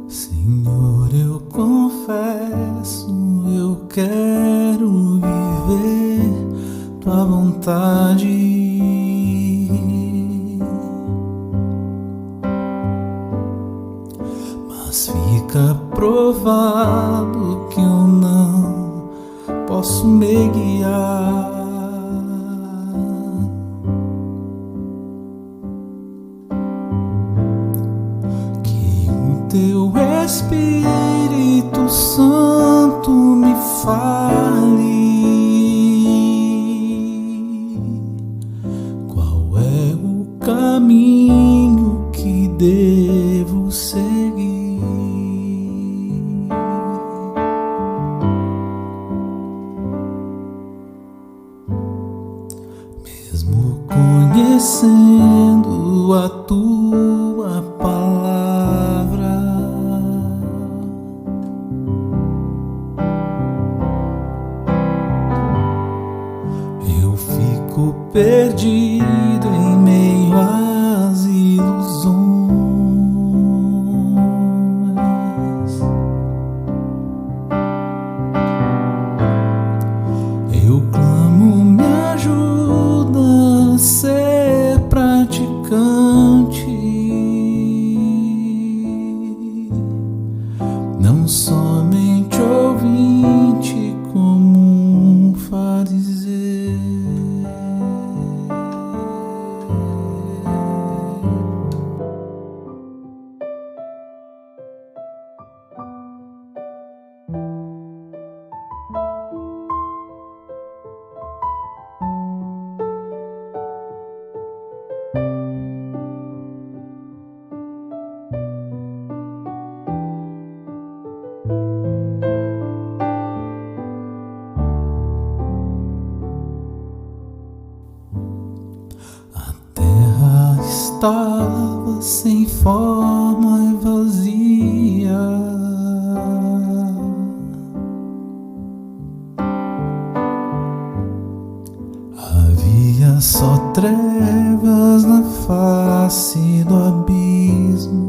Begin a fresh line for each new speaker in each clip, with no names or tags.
Senhor, eu confesso, eu quero viver tua vontade. Mas fica provado que eu não posso me guiar. Que o teu Espírito Santo me fale qual é o caminho que devo seguir. Mesmo conhecendo a tua palavra, eu fico perdido em meio às ilusões. Eu clamo, me ajuda a ser praticante, não somente ouvinte como um fariseu. A terra estava sem forma e vazia. Havia só trevas na face do abismo.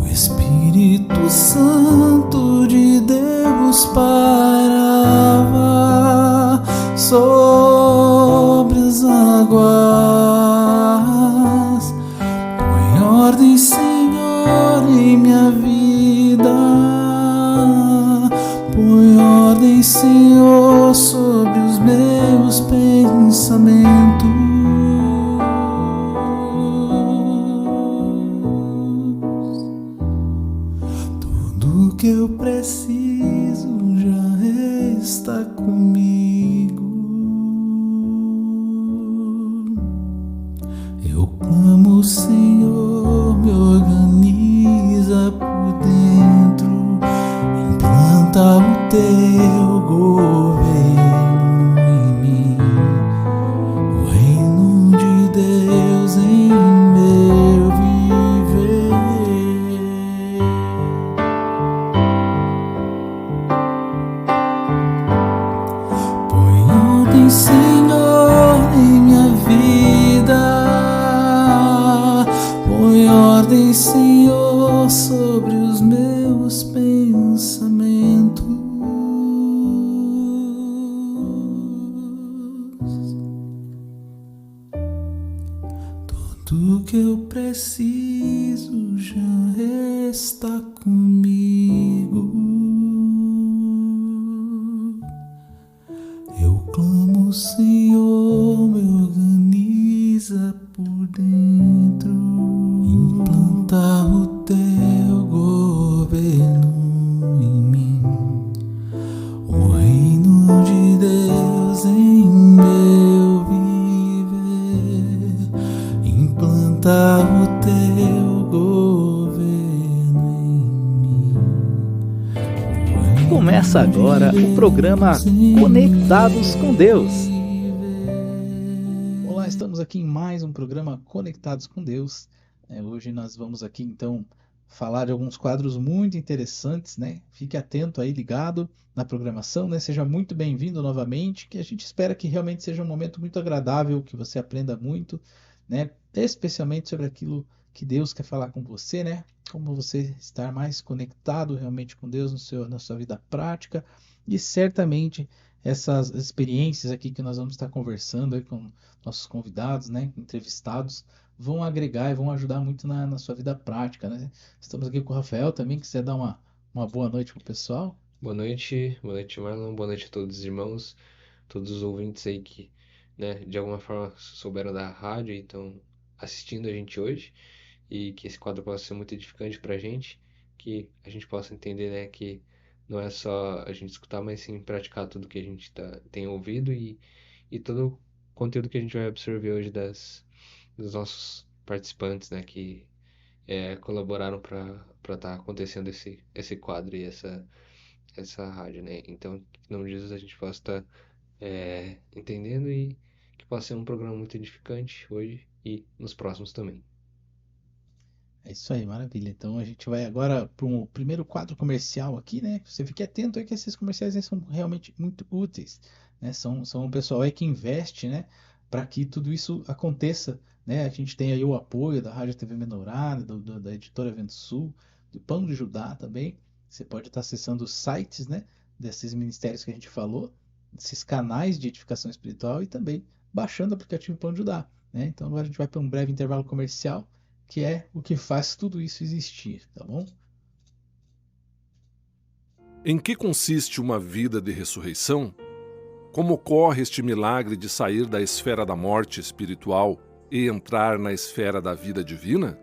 O Espírito Santo de Deus pairava sobre as águas. Põe ordem, Senhor, em minha vida. Põe ordem, Senhor, sobre os meus pensamentos. Tudo que eu preciso já está comigo. Eu clamo, Senhor, me organiza por dentro. Implanta o teu governo em mim, o reino de Deus em meu viver. Põe ordem, Senhor, em minha vida. Põe ordem, Senhor, sobre os meus pensamentos. Tudo que eu preciso já está comigo. Eu clamo, Senhor, me organiza por dentro. Implanta o teu governo em mim, o reino de Deus em meu viver. Implanta o teu governo em mim.
Começa agora o programa Conectados com Deus. Olá, estamos aqui em mais um programa Conectados com Deus. Hoje nós vamos aqui então
falar de alguns quadros muito interessantes, né? Fique atento aí, ligado na programação, né? Seja muito bem-vindo novamente, que a gente espera que realmente seja um momento muito agradável, que você aprenda muito, né? Especialmente sobre aquilo que Deus quer falar com você, né? Como você estar mais conectado realmente com Deus na sua vida prática. E certamente essas experiências aqui que nós vamos estar conversando aí com nossos convidados, né? Entrevistados, vão agregar e vão ajudar muito na sua vida prática, né? Estamos aqui com o Rafael também, que quiser dar uma boa noite pro pessoal.
Boa noite Marlon, boa noite a todos os irmãos, todos os ouvintes aí que, né, de alguma forma souberam da rádio e estão assistindo a gente hoje, e que esse quadro possa ser muito edificante pra gente, que a gente possa entender, né, que não é só a gente escutar, mas sim praticar tudo que a gente tem ouvido e todo o conteúdo que a gente vai absorver hoje dos nossos participantes, né, que colaboraram para estar acontecendo esse quadro e essa rádio, né? Então, que em nome de Jesus a gente possa estar entendendo e que possa ser um programa muito edificante hoje e nos próximos também.
É isso aí, maravilha. Então a gente vai agora para o primeiro quadro comercial aqui, né? Você fique atento aí que esses comerciais aí são realmente muito úteis, né? São um pessoal aí que investe, né? Para que tudo isso aconteça, né? A gente tem aí o apoio da Rádio TV Menorá, da Editora Vento Sul, do Pão de Judá também. Você pode estar acessando os sites, né? Desses ministérios que a gente falou, desses canais de edificação espiritual e também baixando o aplicativo Pão de Judá, né? Então agora a gente vai para um breve intervalo comercial, que é o que faz tudo isso existir, tá bom?
Em que consiste uma vida de ressurreição? Como ocorre este milagre de sair da esfera da morte espiritual e entrar na esfera da vida divina?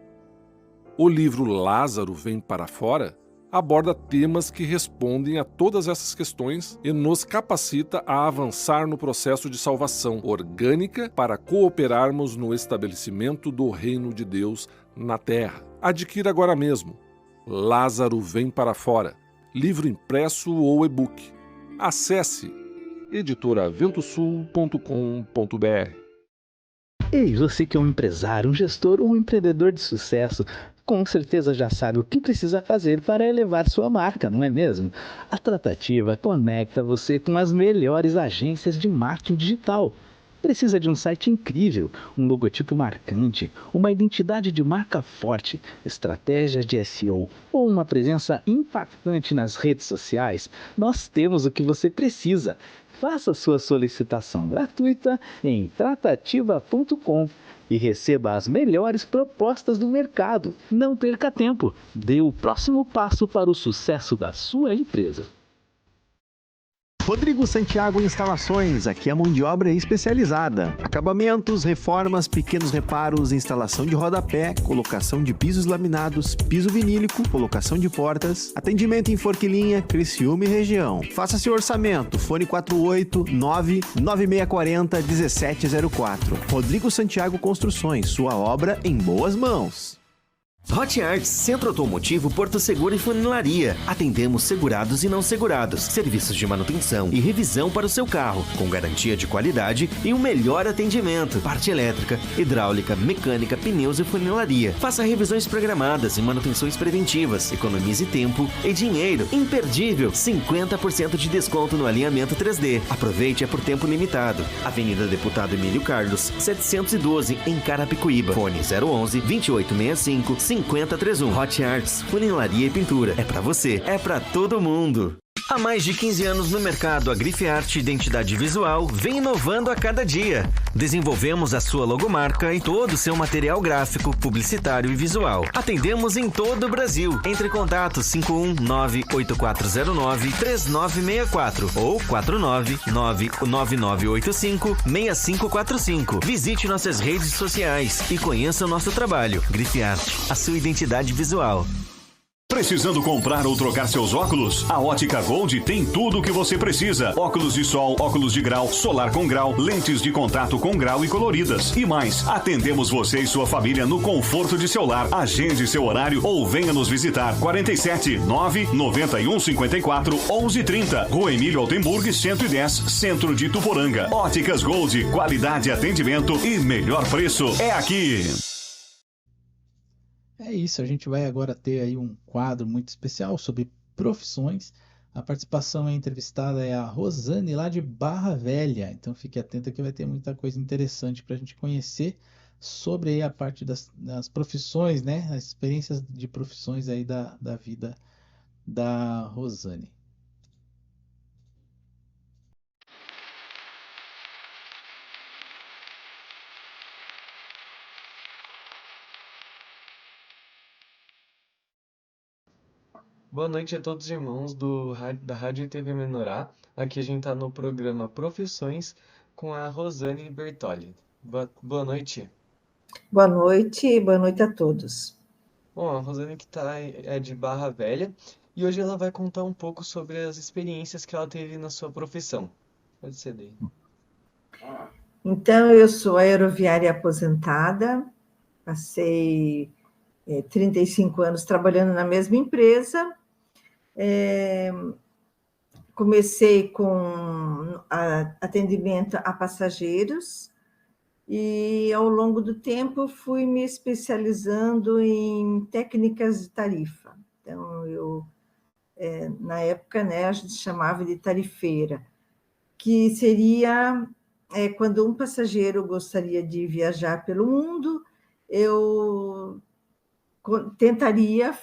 O livro Lázaro Vem para Fora aborda temas que respondem a todas essas questões e nos capacita a avançar no processo de salvação orgânica para cooperarmos no estabelecimento do reino de Deus na Terra. Adquira agora mesmo Lázaro Vem para Fora, livro impresso ou e-book. Acesse editoraventosul.com.br.
Ei, você que é um empresário, um gestor ou um empreendedor de sucesso, com certeza já sabe o que precisa fazer para elevar sua marca, não é mesmo? A Tratativa conecta você com as melhores agências de marketing digital. Precisa de um site incrível, um logotipo marcante, uma identidade de marca forte, estratégias de SEO ou uma presença impactante nas redes sociais? Nós temos o que você precisa. Faça sua solicitação gratuita em tratativa.com e receba as melhores propostas do mercado. Não perca tempo. Dê o próximo passo para o sucesso da sua empresa.
Rodrigo Santiago Instalações, aqui a mão de obra é especializada. Acabamentos, reformas, pequenos reparos, instalação de rodapé, colocação de pisos laminados, piso vinílico, colocação de portas, atendimento em Forquilinha, Criciúma e região. Faça seu orçamento, fone 489-9640-1704. Rodrigo Santiago Construções, sua obra em boas mãos.
Hot Arts, Centro Automotivo, Porto Seguro e Funilaria. Atendemos segurados e não segurados, serviços de manutenção e revisão para o seu carro, com garantia de qualidade e um melhor atendimento. Parte elétrica, hidráulica, mecânica, pneus e funilaria. Faça revisões programadas e manutenções preventivas. Economize tempo e dinheiro. Imperdível, 50% de desconto no alinhamento 3D. Aproveite, é por tempo limitado. Avenida Deputado Emílio Carlos, 712, em Carapicuíba. Fone 011-2865-5031. Hot Arts, funilaria e pintura. É pra você, é pra todo mundo. Há mais de 15 anos no mercado, a Grife Arte Identidade Visual vem inovando a cada dia. Desenvolvemos a sua logomarca e todo o seu material gráfico, publicitário e visual. Atendemos em todo o Brasil. Entre em contato 519-8409-3964 ou 499-9985-6545. Visite nossas redes sociais e conheça o nosso trabalho. Grife Arte, a sua identidade visual.
Precisando comprar ou trocar seus óculos? A Ótica Gold tem tudo o que você precisa. Óculos de sol, óculos de grau, solar com grau, lentes de contato com grau e coloridas. E mais, atendemos você e sua família no conforto de seu lar. Agende seu horário ou venha nos visitar. 47 991 54 11 30. Rua Emílio Altenburg, 110, Centro de Ituporanga. Óticas Gold, qualidade, atendimento e melhor preço é aqui.
É isso, a gente vai agora ter aí um quadro muito especial sobre profissões. A participação entrevistada é a Rosane, lá de Barra Velha. Então fique atenta que vai ter muita coisa interessante para a gente conhecer sobre aí a parte das profissões, né? As experiências de profissões aí da vida da Rosane.
Boa noite a todos os irmãos da Rádio e TV Menorá. Aqui a gente está no programa Profissões com a Rosane Bertoli. Boa noite.
Boa noite a todos.
Bom, a Rosane que é de Barra Velha e hoje ela vai contar um pouco sobre as experiências que ela teve na sua profissão. Pode ser daí.
Então, eu sou aeroviária aposentada, passei 35 anos trabalhando na mesma empresa. Comecei com atendimento a passageiros e, ao longo do tempo, fui me especializando em técnicas de tarifa. Então, na época, né, a gente chamava de tarifeira, que seria quando um passageiro gostaria de viajar pelo mundo, eu tentaria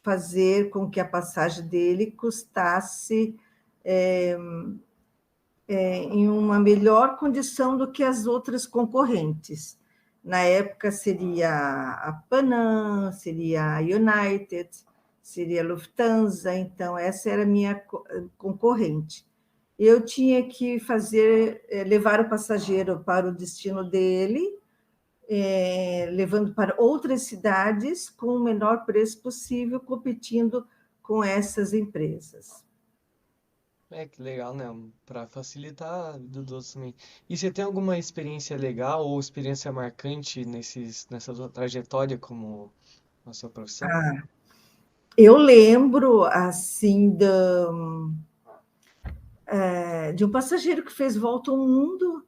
fazer com que a passagem dele custasse em uma melhor condição do que as outras concorrentes. Na época seria a Panam, seria a United, seria a Lufthansa, então essa era a minha concorrente. Eu tinha que levar o passageiro para o destino dele, levando para outras cidades com o menor preço possível, competindo com essas empresas.
Que legal, né? Para facilitar a vida dos outros também. E você tem alguma experiência legal ou experiência marcante nessa sua trajetória como na sua profissão?
Eu lembro, assim, de um passageiro que fez volta ao mundo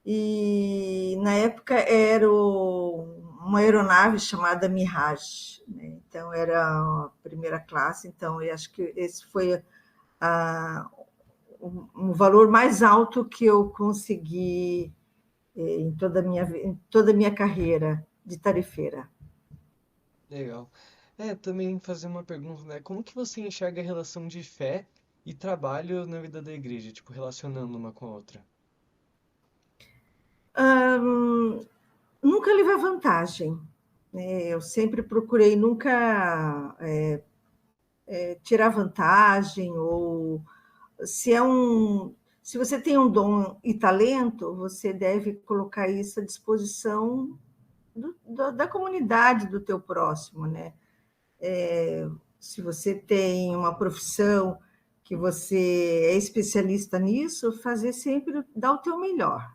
e, na época, era uma aeronave chamada Mirage, né? Então, era a primeira classe, então, eu acho que esse foi um valor mais alto que eu consegui em toda a minha carreira de tarifeira.
Legal. Também fazer uma pergunta, né? Como que você enxerga a relação de fé e trabalho na vida da igreja, tipo, relacionando uma com a outra?
Nunca levar vantagem, né? Eu sempre procurei nunca tirar vantagem, ou se você tem um dom e talento, você deve colocar isso à disposição da comunidade, do teu próximo, né? Se você tem uma profissão que você é especialista nisso, fazer sempre, dar o teu melhor,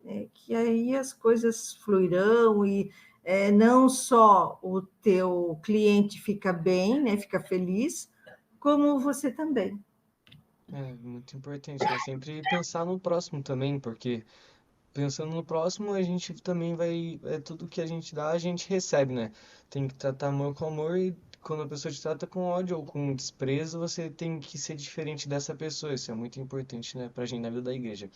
né? Que aí as coisas fluirão e não só o teu cliente fica bem, né? Fica feliz, como você também.
Muito importante, né? Sempre pensar no próximo também, porque pensando no próximo, a gente também vai. Tudo que a gente dá, a gente recebe, né? Tem que tratar amor com amor e quando a pessoa te trata com ódio ou com desprezo, você tem que ser diferente dessa pessoa. Isso é muito importante, né, pra gente na vida da igreja.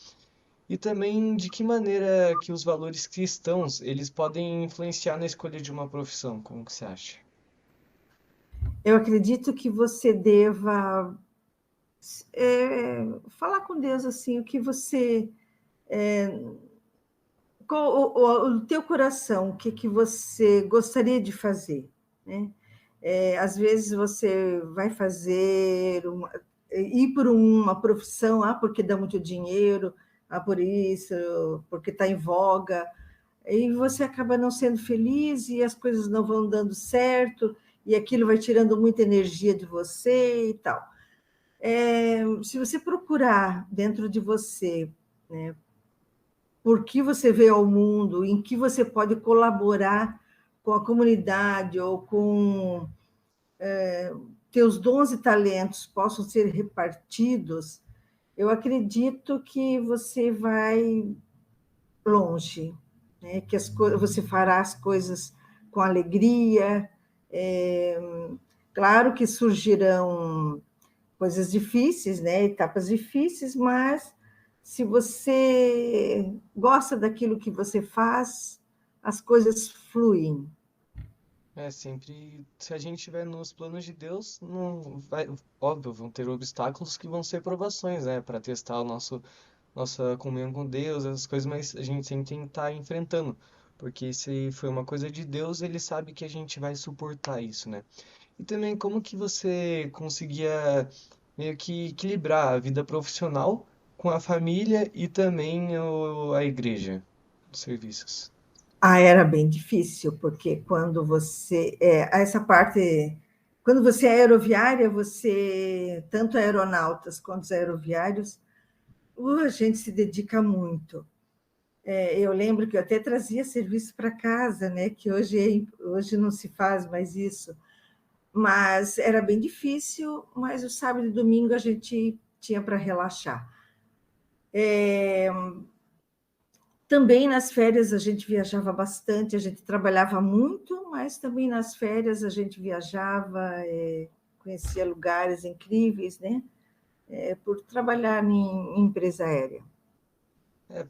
E também de que maneira que os valores cristãos, eles podem influenciar na escolha de uma profissão? Como que você acha?
Eu acredito que você deva falar com Deus assim, o que você o teu coração, o que você gostaria de fazer, né? Às vezes você vai ir por uma profissão, porque dá muito dinheiro, por isso, porque está em voga, e você acaba não sendo feliz e as coisas não vão dando certo, e aquilo vai tirando muita energia de você e tal. Se você procurar dentro de você, né, por que você veio ao mundo, em que você pode colaborar com a comunidade ou com teus dons e talentos possam ser repartidos, eu acredito que você vai longe, né? Que você fará as coisas com alegria, Claro que surgirão coisas difíceis, né? Etapas difíceis, mas se você gosta daquilo que você faz, as coisas fluem.
Sempre, se a gente estiver nos planos de Deus, não vai, óbvio, vão ter obstáculos que vão ser provações, né, para testar nossa comunhão com Deus, essas coisas, mas a gente sempre tem que estar enfrentando, porque se foi uma coisa de Deus, ele sabe que a gente vai suportar isso, né? E também como que você conseguia meio que equilibrar a vida profissional com a família e também a igreja, os serviços?
Era bem difícil, porque quando você. Essa parte. Quando você é aeroviária, tanto aeronautas quanto os aeroviários, a gente se dedica muito. Eu lembro que eu até trazia serviço para casa, né? Que hoje não se faz mais isso. Mas era bem difícil, mas o sábado e domingo a gente tinha para relaxar. Também nas férias a gente viajava bastante, a gente trabalhava muito, mas também nas férias a gente viajava, conhecia lugares incríveis, né? Por trabalhar em empresa aérea.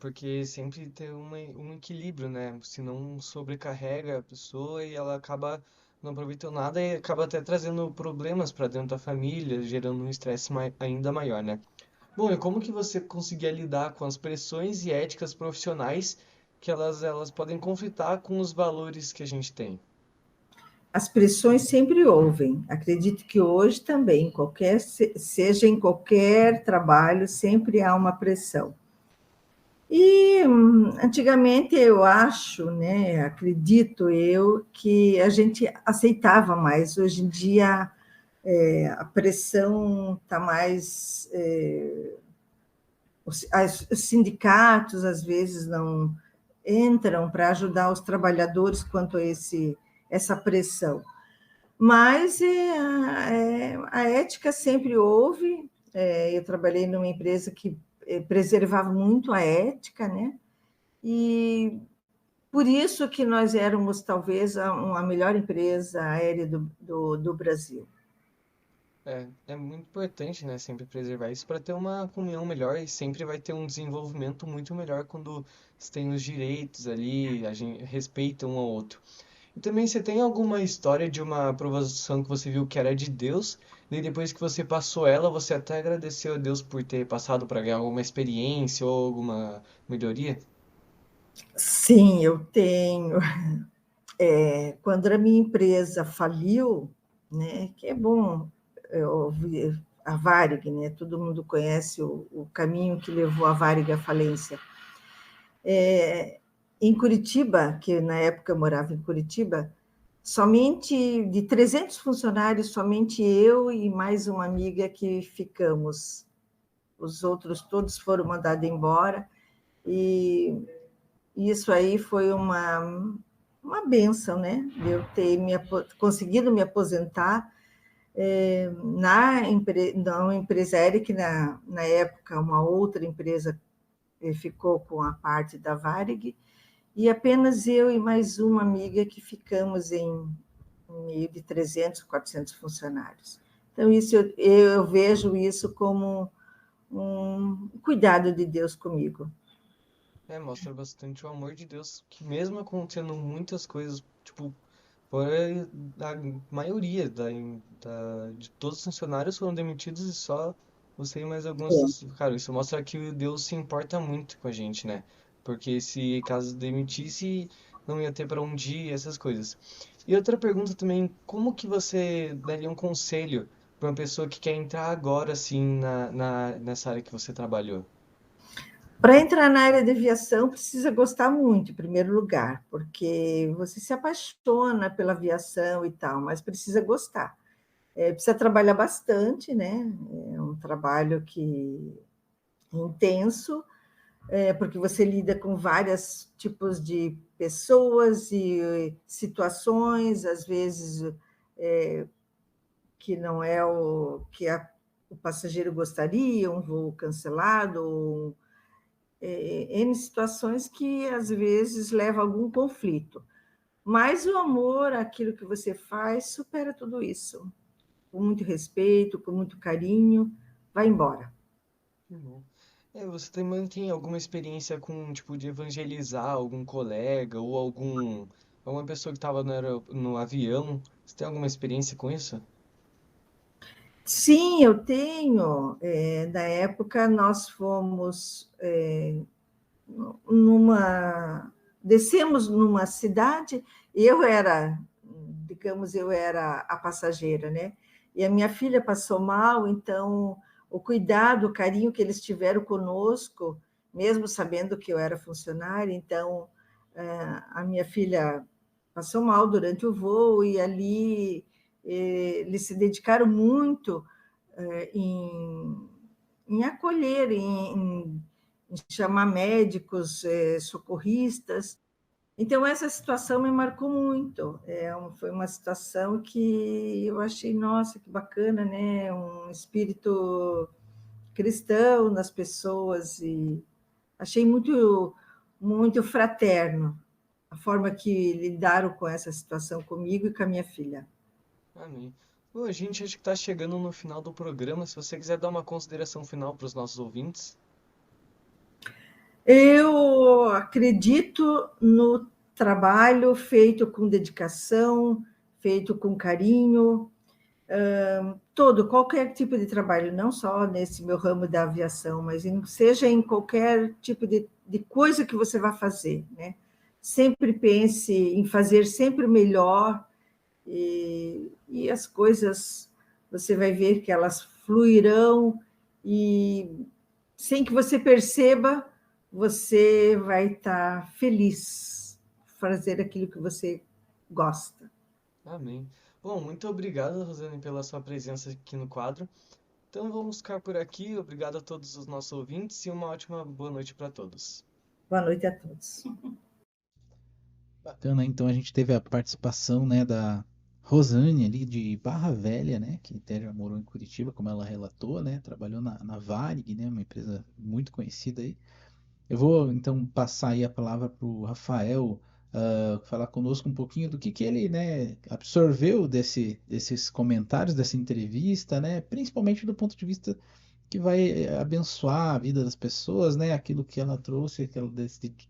Porque sempre tem um equilíbrio, né? Senão sobrecarrega a pessoa e ela acaba não aproveitando nada e acaba até trazendo problemas para dentro da família, gerando um estresse ainda maior, né? Bom, e como que você conseguia lidar com as pressões e éticas profissionais que elas podem conflitar com os valores que a gente tem?
As pressões sempre houve. Acredito que hoje também, seja em qualquer trabalho, sempre há uma pressão. E antigamente eu acho, né, acredito eu, que a gente aceitava mais. Hoje em dia a pressão está mais. Os sindicatos às vezes não entram para ajudar os trabalhadores quanto a essa pressão. Mas a ética sempre houve. Eu trabalhei numa empresa que preservava muito a ética, né? E por isso que nós éramos talvez a melhor empresa aérea do Brasil.
É muito importante, né, sempre preservar isso para ter uma comunhão melhor e sempre vai ter um desenvolvimento muito melhor quando se tem os direitos ali, a gente respeita um ao outro. E também você tem alguma história de uma aprovação que você viu que era de Deus, e depois que você passou ela, você até agradeceu a Deus por ter passado para ganhar alguma experiência ou alguma melhoria?
Sim, eu tenho. Quando a minha empresa faliu, né, que é bom ouvir a Varig, né? Todo mundo conhece o caminho que levou a Varig à falência. Em Curitiba, que na época eu morava em Curitiba, somente de 300 funcionários, somente eu e mais uma amiga que ficamos. Os outros todos foram mandados embora, e isso aí foi uma bênção, né? De eu ter conseguido me aposentar na empresa aérea, que na época uma outra empresa ficou com a parte da Varig, e apenas eu e mais uma amiga que ficamos em meio de 300, 400 funcionários. Então, isso eu vejo isso como um cuidado de Deus comigo.
Mostra bastante o amor de Deus, que mesmo acontecendo muitas coisas, tipo, fora a maioria de todos os funcionários foram demitidos e só você e mais alguns. Cara, isso mostra que Deus se importa muito com a gente, né? Porque se caso demitisse, não ia ter para onde ir, essas coisas. E outra pergunta também, como que você daria um conselho para uma pessoa que quer entrar agora, assim, nessa área que você trabalhou?
Para entrar na área de aviação, precisa gostar muito, em primeiro lugar, porque você se apaixona pela aviação e tal, mas precisa gostar. Precisa trabalhar bastante, né? É um trabalho que é intenso, porque você lida com vários tipos de pessoas e situações, às vezes que não é o que o passageiro gostaria, um voo cancelado, N situações que às vezes levam a algum conflito. Mas o amor, aquilo que você faz, supera tudo isso. Com muito respeito, com muito carinho, vai embora.
Que bom. Você também tem alguma experiência com, tipo, de evangelizar algum colega ou alguma pessoa que estava no avião? Você tem alguma experiência com isso?
Sim, eu tenho. Na época, nós fomos numa. Descemos numa cidade, eu era, digamos, eu era a passageira, né? E a minha filha passou mal, então o cuidado, o carinho que eles tiveram conosco, mesmo sabendo que eu era funcionária, então a minha filha passou mal durante o voo e ali eles se dedicaram muito em, em acolher, em chamar médicos, socorristas. Então, essa situação me marcou muito. Foi uma situação que eu achei, nossa, que bacana, né? Um espírito cristão nas pessoas e achei muito, muito fraterno a forma que lidaram com essa situação comigo e com a minha filha.
Amém. Bom, a gente acho que está chegando no final do programa. Se você quiser dar uma consideração final para os nossos ouvintes.
Eu acredito no trabalho feito com dedicação, feito com carinho, qualquer tipo de trabalho, não só nesse meu ramo da aviação, mas seja em qualquer tipo de coisa que você vai fazer, né? Sempre pense em fazer sempre melhor e as coisas você vai ver que elas fluirão e sem que você perceba, você vai estar feliz fazer aquilo que você gosta.
Amém. Bom, muito obrigado, Rosane, pela sua presença aqui no quadro. Então vamos ficar por aqui. Obrigado a todos os nossos ouvintes e uma ótima boa noite para todos.
Boa noite a todos.
Bacana, então a gente teve a participação, né, da Rosane ali de Barra Velha, né, que até já morou em Curitiba, como ela relatou, né, trabalhou na Varig, né, uma empresa muito conhecida aí. Eu vou então passar aí a palavra para o Rafael, falar conosco um pouquinho do que ele, né, absorveu desses comentários, dessa entrevista, né, principalmente do ponto de vista que vai abençoar a vida das pessoas, né, aquilo que ela trouxe,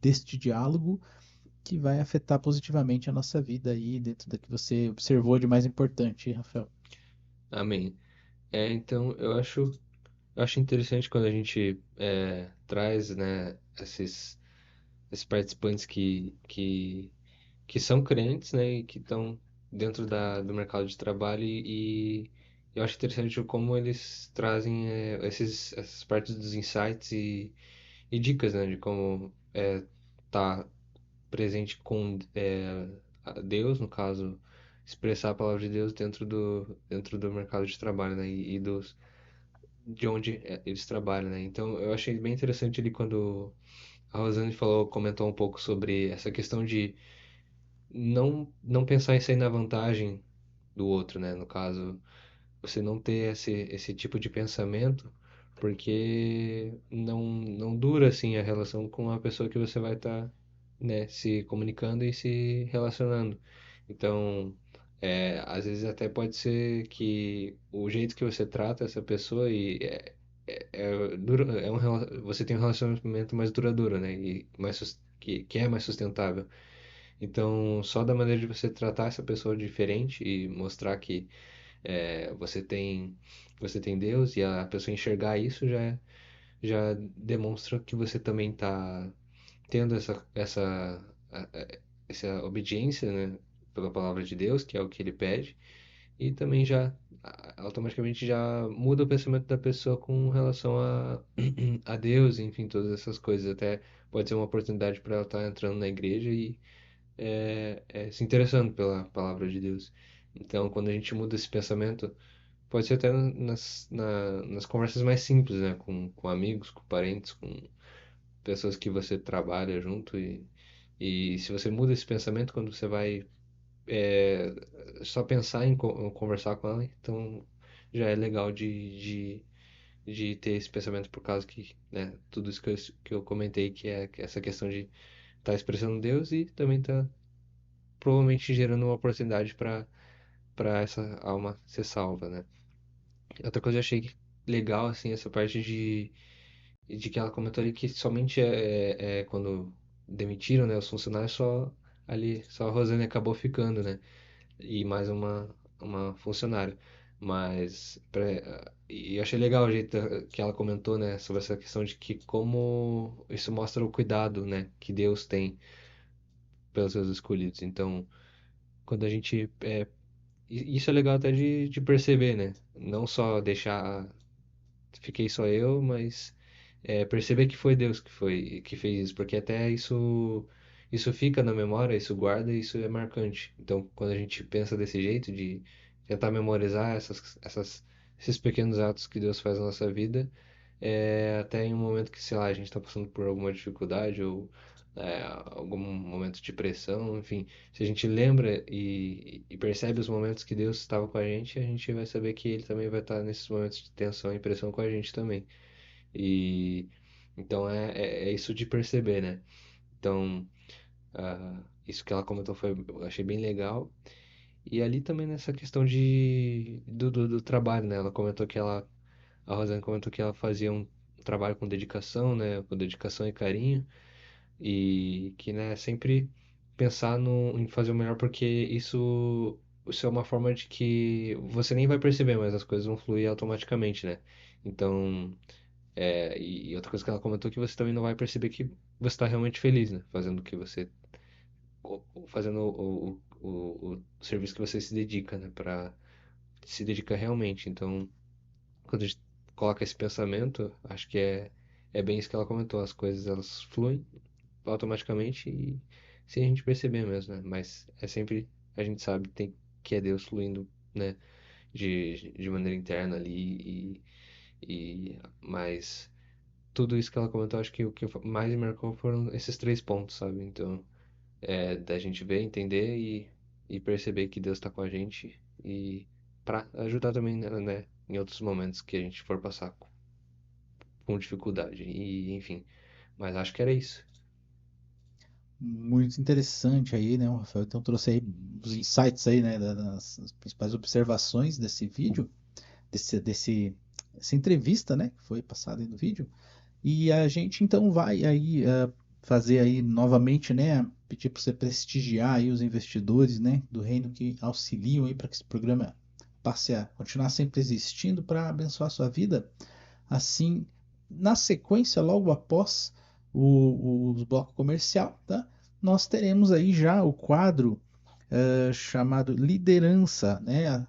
deste diálogo que vai afetar positivamente a nossa vida aí, dentro do que você observou de mais importante, Rafael.
Amém. Então, eu acho interessante quando a gente traz, né, esses participantes que são crentes, né, e que estão dentro do mercado de trabalho e eu acho interessante como eles trazem essas partes dos insights e dicas, né, de como tá presente com a Deus, no caso, expressar a palavra de Deus dentro do mercado de trabalho, né, de onde eles trabalham, né. Então, eu achei bem interessante ali quando a Rosane comentou um pouco sobre essa questão de não pensar em sair na vantagem do outro, né? No caso, você não ter esse tipo de pensamento, porque não dura assim a relação com a pessoa que você vai estar, né, se comunicando e se relacionando. Então, às vezes até pode ser que o jeito que você trata essa pessoa você tem um relacionamento mais duradouro, né? E que é mais sustentável. Então, só da maneira de você tratar essa pessoa diferente e mostrar que você tem Deus e a pessoa enxergar isso já demonstra que você também está tendo essa obediência, né, pela palavra de Deus, que é o que ele pede, e também automaticamente já muda o pensamento da pessoa com relação a Deus, enfim, todas essas coisas. Até pode ser uma oportunidade para ela estar entrando na igreja e se interessando pela palavra de Deus. Então, quando a gente muda esse pensamento, pode ser até nas conversas mais simples, né? Com amigos, com parentes, com pessoas que você trabalha junto. E se você muda esse pensamento, quando você vai é, só pensar em conversar com ela, então já é legal de ter esse pensamento por causa que, né, tudo isso que eu comentei, que é essa questão de estar expressando Deus e também tá provavelmente gerando uma oportunidade para essa alma ser salva, né? Outra coisa que eu achei legal, assim, essa parte de que ela comentou ali que somente quando demitiram, né, os funcionários, só a Rosane acabou ficando, né? E mais uma funcionária. E eu achei legal o jeito que ela comentou, né, sobre essa questão de que como isso mostra o cuidado, né, que Deus tem pelos seus escolhidos. Então, quando a gente isso é legal até de perceber, né? Não só deixar fiquei só eu, mas perceber que foi Deus que fez isso, porque até isso fica na memória, isso guarda, isso é marcante. Então, quando a gente pensa desse jeito de tentar memorizar esses pequenos atos que Deus faz na nossa vida, até em um momento que, sei lá, a gente está passando por alguma dificuldade ou algum momento de pressão, enfim, se a gente lembra e percebe os momentos que Deus estava com a gente vai saber que Ele também vai estar nesses momentos de tensão e pressão com a gente também. E então é isso de perceber, né? Então, isso que ela comentou eu achei bem legal. E ali também nessa questão do trabalho, né? A Rosane comentou que ela fazia um trabalho com dedicação, né? Com dedicação e carinho. E que, né, sempre pensar em fazer o melhor, porque isso é uma forma de que você nem vai perceber, mas as coisas vão fluir automaticamente, né? Então, e outra coisa que ela comentou que você também não vai perceber que você está realmente feliz, né? Fazendo o que você fazendo o serviço que você se dedica, né? Se dedica realmente. Então, quando a gente coloca esse pensamento, acho que é bem isso que ela comentou. As coisas, elas fluem automaticamente e sem a gente perceber mesmo, né? Mas sempre a gente sabe que é Deus fluindo, né? De maneira interna ali mas tudo isso que ela comentou, acho que o que mais me marcou foram esses 3 pontos, sabe? Então, da gente ver, entender e perceber que Deus está com a gente e para ajudar também, né? Em outros momentos que a gente for passar com dificuldade e enfim. Mas acho que era isso.
Muito interessante aí, né, o Rafael? Então trouxe aí os insights aí, né, das principais observações desse vídeo, dessa entrevista, né, que foi passada aí no vídeo. E a gente então vai aí fazer aí novamente, né, pedir para você prestigiar aí os investidores, né, do reino que auxiliam aí para que esse programa passe a continuar sempre existindo para abençoar a sua vida. Assim, na sequência, logo após o bloco comercial, tá? Nós teremos aí já o quadro chamado Liderança, né?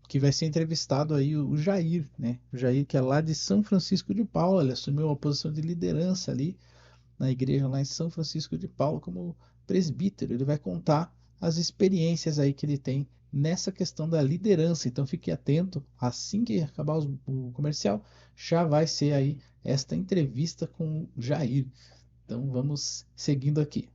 Que vai ser entrevistado aí o Jair, né? O Jair, que é lá de São Francisco de Paula, ele assumiu uma posição de liderança ali na igreja lá em São Francisco de Paula como presbítero. Ele vai contar as experiências aí que ele tem nessa questão da liderança. Então fique atento, assim que acabar o comercial, já vai ser aí esta entrevista com o Jair. Então vamos seguindo aqui.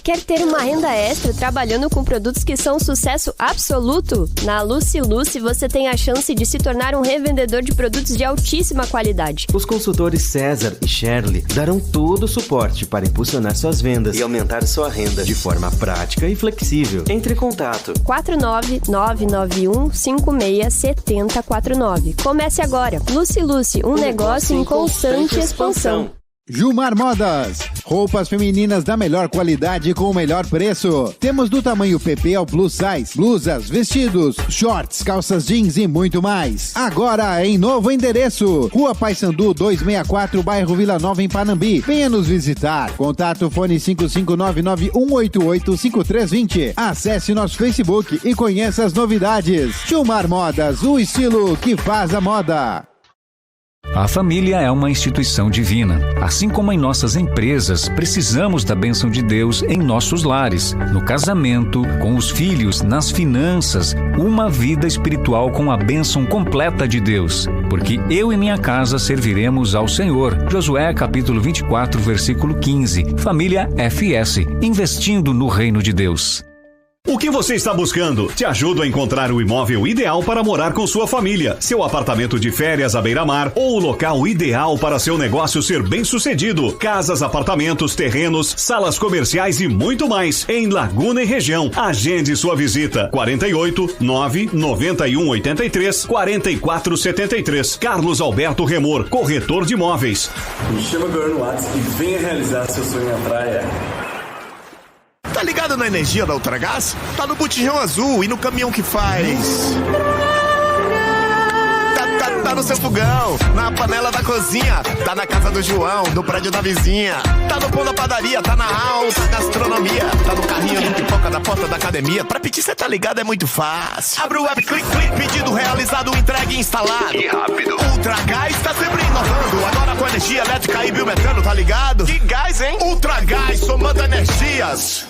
Quer ter uma renda extra trabalhando com produtos que são um sucesso absoluto? Na Lucy você tem a chance de se tornar um revendedor de produtos de altíssima qualidade.
Os consultores César e Shirley darão todo o suporte para impulsionar suas vendas e aumentar sua renda de forma prática e flexível. Entre em contato
49991567049. Comece agora. Lucy, um negócio em constante expansão.
Jumar Modas, roupas femininas da melhor qualidade com o melhor preço. Temos do tamanho PP ao plus size, blusas, vestidos, shorts, calças jeans e muito mais. Agora em novo endereço, Rua Paissandu 264, bairro Vila Nova, em Panambi. Venha nos visitar. Contato fone 55991885320. Acesse nosso Facebook e conheça as novidades. Jumar Modas, o estilo que faz a moda.
A família é uma instituição divina. Assim como em nossas empresas, precisamos da bênção de Deus em nossos lares, no casamento, com os filhos, nas finanças, uma vida espiritual com a bênção completa de Deus. Porque eu e minha casa serviremos ao Senhor. Josué capítulo 24, versículo 15. Família FS, investindo no reino de Deus.
O que você está buscando? Te ajudo a encontrar o imóvel ideal para morar com sua família, seu apartamento de férias à beira-mar ou o local ideal para seu negócio ser bem-sucedido. Casas, apartamentos, terrenos, salas comerciais e muito mais em Laguna e região. Agende sua visita. 48 991 83 44 73. Carlos Alberto Remor, corretor de imóveis.
Me chama agora no WhatsApp e venha realizar seu sonho na praia.
Tá ligado na energia da Ultragás? Tá no botijão azul e no caminhão que faz. Tá no seu fogão, na panela da cozinha, tá na casa do João, no prédio da vizinha, tá no pão da padaria, tá na alta gastronomia, tá no carrinho de pipoca da porta da academia. Pra pedir cê tá ligado é muito fácil. Abre o web, clique, pedido realizado, entregue e instalado. E rápido. Ultragás tá sempre inovando, agora com energia elétrica e biometano, tá ligado? Que gás, hein? Ultragás, somando energias.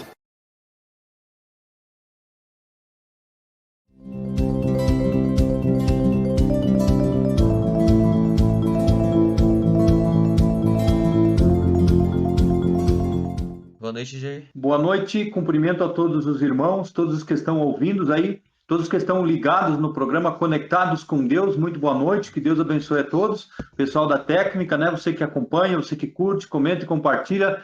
Boa noite, Jair.
Boa noite, cumprimento a todos os irmãos, todos os que estão ouvindo aí, todos que estão ligados no programa Conectados com Deus, muito boa noite, que Deus abençoe a todos, pessoal da técnica, né, você que acompanha, você que curte, comenta e compartilha,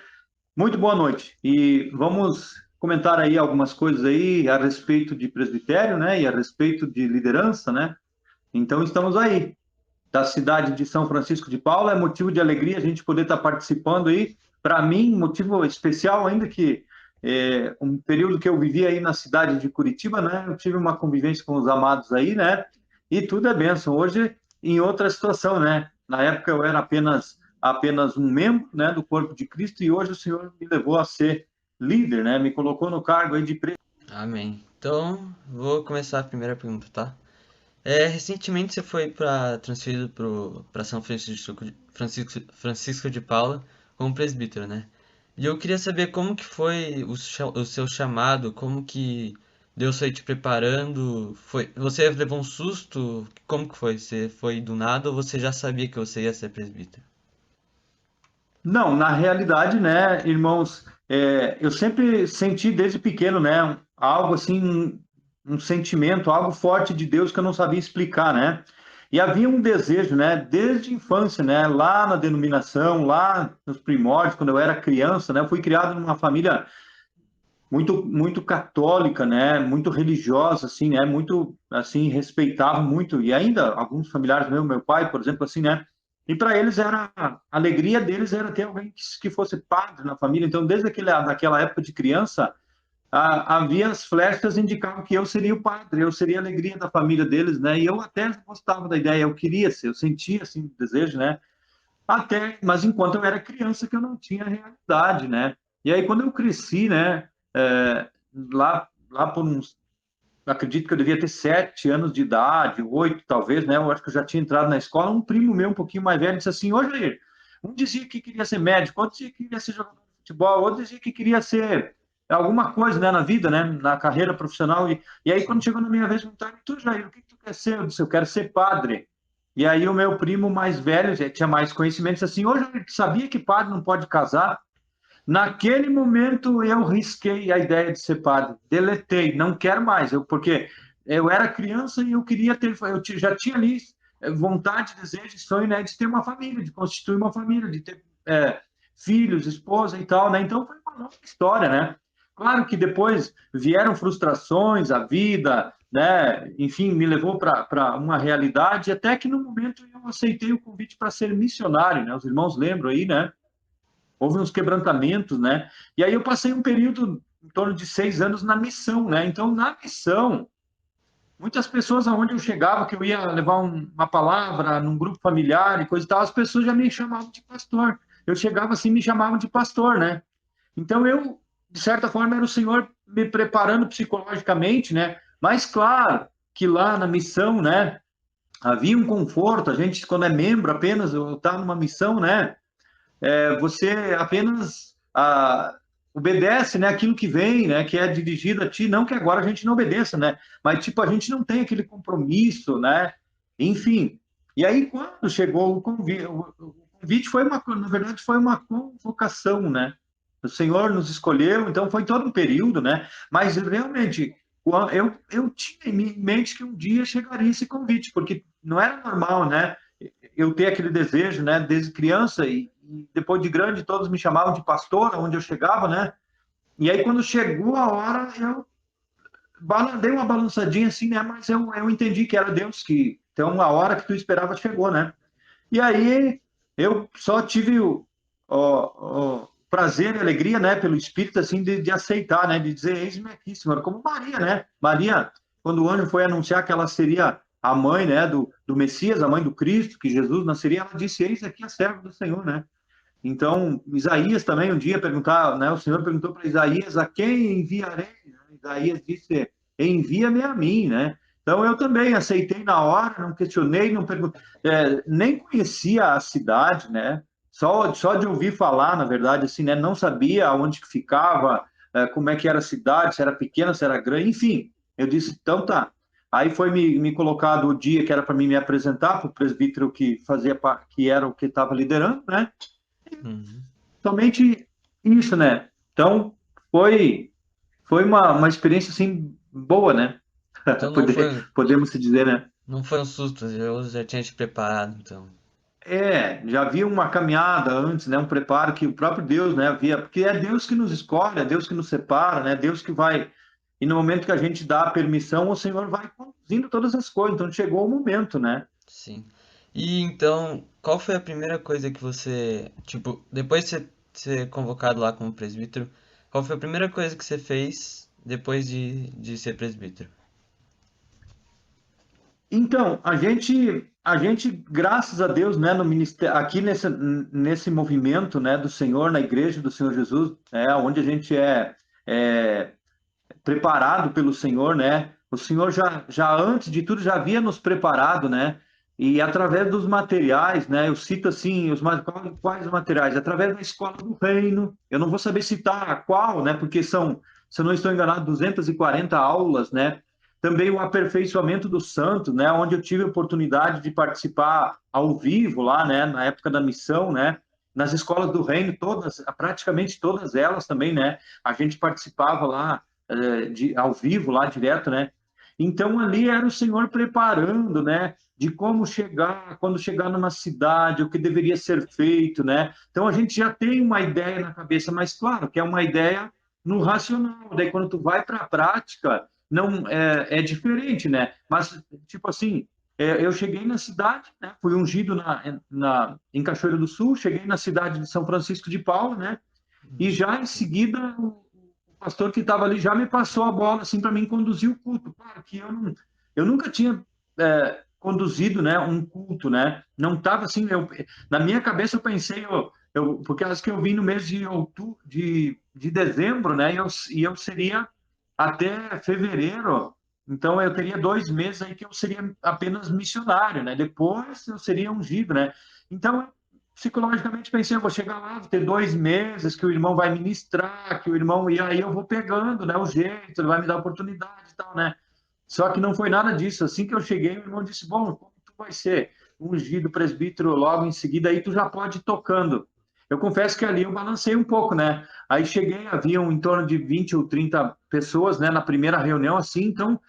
muito boa noite. E vamos comentar aí algumas coisas aí a respeito de presbitério, né, e a respeito de liderança, né, então estamos aí, da cidade de São Francisco de Paula, é motivo de alegria a gente poder estar participando aí. Para mim, motivo especial ainda que um período que eu vivi aí na cidade de Curitiba, né? Eu tive uma convivência com os amados aí, né? E tudo é bênção. Hoje, em outra situação, né? Na época eu era apenas um membro, né, do corpo de Cristo e hoje o Senhor me levou a ser líder, né? Me colocou no cargo aí de presidente.
Amém. Então, vou começar a primeira pergunta, tá? Recentemente você foi transferido para São Francisco de Paula como presbítero, né? E eu queria saber como que foi o seu chamado, como que Deus foi te preparando, você levou um susto? Como que foi? Você foi do nada ou você já sabia que você ia ser presbítero?
Não, na realidade, né, irmãos, eu sempre senti desde pequeno, né, algo assim, um sentimento, algo forte de Deus que eu não sabia explicar, né? E havia um desejo, né, desde a infância, né, lá na denominação, lá nos primórdios, quando eu era criança, né, eu fui criado numa família muito católica, né, muito religiosa, assim, né, muito, assim, respeitava muito, e ainda alguns familiares meus, meu pai, por exemplo, assim, né, e para eles a alegria deles era ter alguém que fosse padre na família, então desde daquela época de criança, havia as flechas indicavam que eu seria o padre, eu seria a alegria da família deles, né? E eu até gostava da ideia, eu queria ser, eu sentia assim o desejo, né? Mas enquanto eu era criança que eu não tinha realidade, né? E aí quando eu cresci, né? Lá por uns, acredito que eu devia ter 7 anos de idade, 8 talvez, né? Eu acho que eu já tinha entrado na escola. Um primo meu um pouquinho mais velho disse assim: "Ô Jair, um dizia que queria ser médico, outro dizia que queria ser jogador de futebol, outro dizia que queria ser alguma coisa, né, na vida, né, na carreira profissional, e aí quando chegou na minha vez, perguntaram: "Tu, Jair, o que tu quer ser?" Eu disse: "Eu quero ser padre." E aí o meu primo mais velho, já tinha mais conhecimento, disse assim: "Ô, Jair, sabia que padre não pode casar?" Naquele momento eu risquei a ideia de ser padre, deletei, não quero mais, porque eu era criança e eu queria eu já tinha ali vontade, desejo, sonho, né, de ter uma família, de constituir uma família, de ter filhos, esposa e tal, né, então foi uma longa história, né. Claro que depois vieram frustrações, a vida, né? Enfim, me levou para uma realidade, até que no momento eu aceitei o convite para ser missionário, né? Os irmãos lembram aí, né? Houve uns quebrantamentos, né? E aí eu passei um período em torno de 6 anos na missão, né? Então, na missão, muitas pessoas aonde eu chegava, que eu ia levar uma palavra num grupo familiar e coisa e tal, as pessoas já me chamavam de pastor. Eu chegava assim, me chamavam de pastor, né? Então, de certa forma, era o Senhor me preparando psicologicamente, né? Mas, claro, que lá na missão, né? Havia um conforto. A gente, quando é membro apenas, ou está numa missão, né? Você apenas obedece, né? Aquilo que vem, né? Que é dirigido a ti. Não que agora a gente não obedeça, né? Mas, tipo, a gente não tem aquele compromisso, né? Enfim. E aí, quando chegou o convite foi na verdade, foi uma convocação, né? O Senhor nos escolheu, então foi todo um período, né? Mas realmente, eu tinha em mente que um dia chegaria esse convite, porque não era normal, né? Eu ter aquele desejo, né? Desde criança e depois de grande, todos me chamavam de pastor, onde eu chegava, né? E aí, quando chegou a hora, eu dei uma balançadinha assim, né? Mas eu entendi que era Deus, que então a hora que tu esperava chegou, né? E aí eu só tive o prazer e alegria, né, pelo Espírito, assim, de aceitar, né, de dizer, eis-me aqui, Senhor, como Maria, né? Maria, quando o anjo foi anunciar que ela seria a mãe, né, do Messias, a mãe do Cristo, que Jesus nasceria, ela disse, eis aqui a serva do Senhor, né? Então, Isaías também um dia perguntar, né, o Senhor perguntou para Isaías, a quem enviarei? Isaías disse, envia-me a mim, né? Então, eu também aceitei na hora, não questionei, não perguntei, nem conhecia a cidade, né? Só de ouvir falar, na verdade, assim, né? Não sabia onde que ficava, como é que era a cidade, se era pequena, se era grande, enfim. Eu disse, então tá. Aí foi me colocado o dia que era para mim me apresentar para o presbítero que era o que estava liderando, né? Somente isso, né? Então, foi uma experiência, assim, boa, né?
Então
Podemos se dizer, né?
Não foi um susto, eu já tinha te preparado, então.
Já havia uma caminhada antes, né? Um preparo que o próprio Deus, né, havia, porque é Deus que nos escolhe, é Deus que nos separa, né? Deus que vai, e no momento que a gente dá a permissão, o Senhor vai conduzindo todas as coisas, então chegou o momento, né?
Sim. E então, qual foi a primeira coisa que você, tipo, depois de ser convocado lá como presbítero, qual foi a primeira coisa que você fez depois de ser presbítero?
Então, a gente, graças a Deus, né, no ministério, aqui nesse movimento, né, do Senhor, na igreja do Senhor Jesus, onde a gente é preparado pelo Senhor, né? O Senhor já antes de tudo já havia nos preparado, né? E através dos materiais, né? Eu cito assim, quais os materiais? Através da escola do reino. Eu não vou saber citar qual, né? Porque são, se eu não estou enganado, 240 aulas, né? Também o aperfeiçoamento do santo, né? Onde eu tive a oportunidade de participar ao vivo lá, né? Na época da missão, né? Nas escolas do reino, praticamente todas elas também, né? A gente participava lá ao vivo, lá direto, né? Então ali era o Senhor preparando, né? De como chegar, quando chegar numa cidade, o que deveria ser feito, né? Então a gente já tem uma ideia na cabeça, mas claro que é uma ideia no racional. Daí quando tu vai para a prática, não é diferente, né? Mas tipo assim, eu cheguei na cidade, né? Fui ungido em Cachoeira do Sul, cheguei na cidade de São Francisco de Paula, né? E já em seguida o pastor que estava ali já me passou a bola assim para mim conduzir o culto. Claro que eu nunca tinha conduzido, né, um culto, né? Não estava assim, na minha cabeça eu pensei, porque acho que eu vim no mês de outubro, de dezembro, né? E eu seria até fevereiro, então eu teria 2 meses aí que eu seria apenas missionário, né? Depois eu seria ungido, né? Então eu psicologicamente pensei, eu vou chegar lá, vou ter 2 meses que o irmão vai ministrar, e aí eu vou pegando, né, o jeito, ele vai me dar oportunidade e tal, né? Só que não foi nada disso. Assim que eu cheguei, o irmão disse, bom, como tu vai ser ungido presbítero logo em seguida, aí tu já pode ir tocando. Eu confesso que ali eu balancei um pouco, né? Aí cheguei, haviam em torno de 20 ou 30 pessoas, né, na primeira reunião, assim, então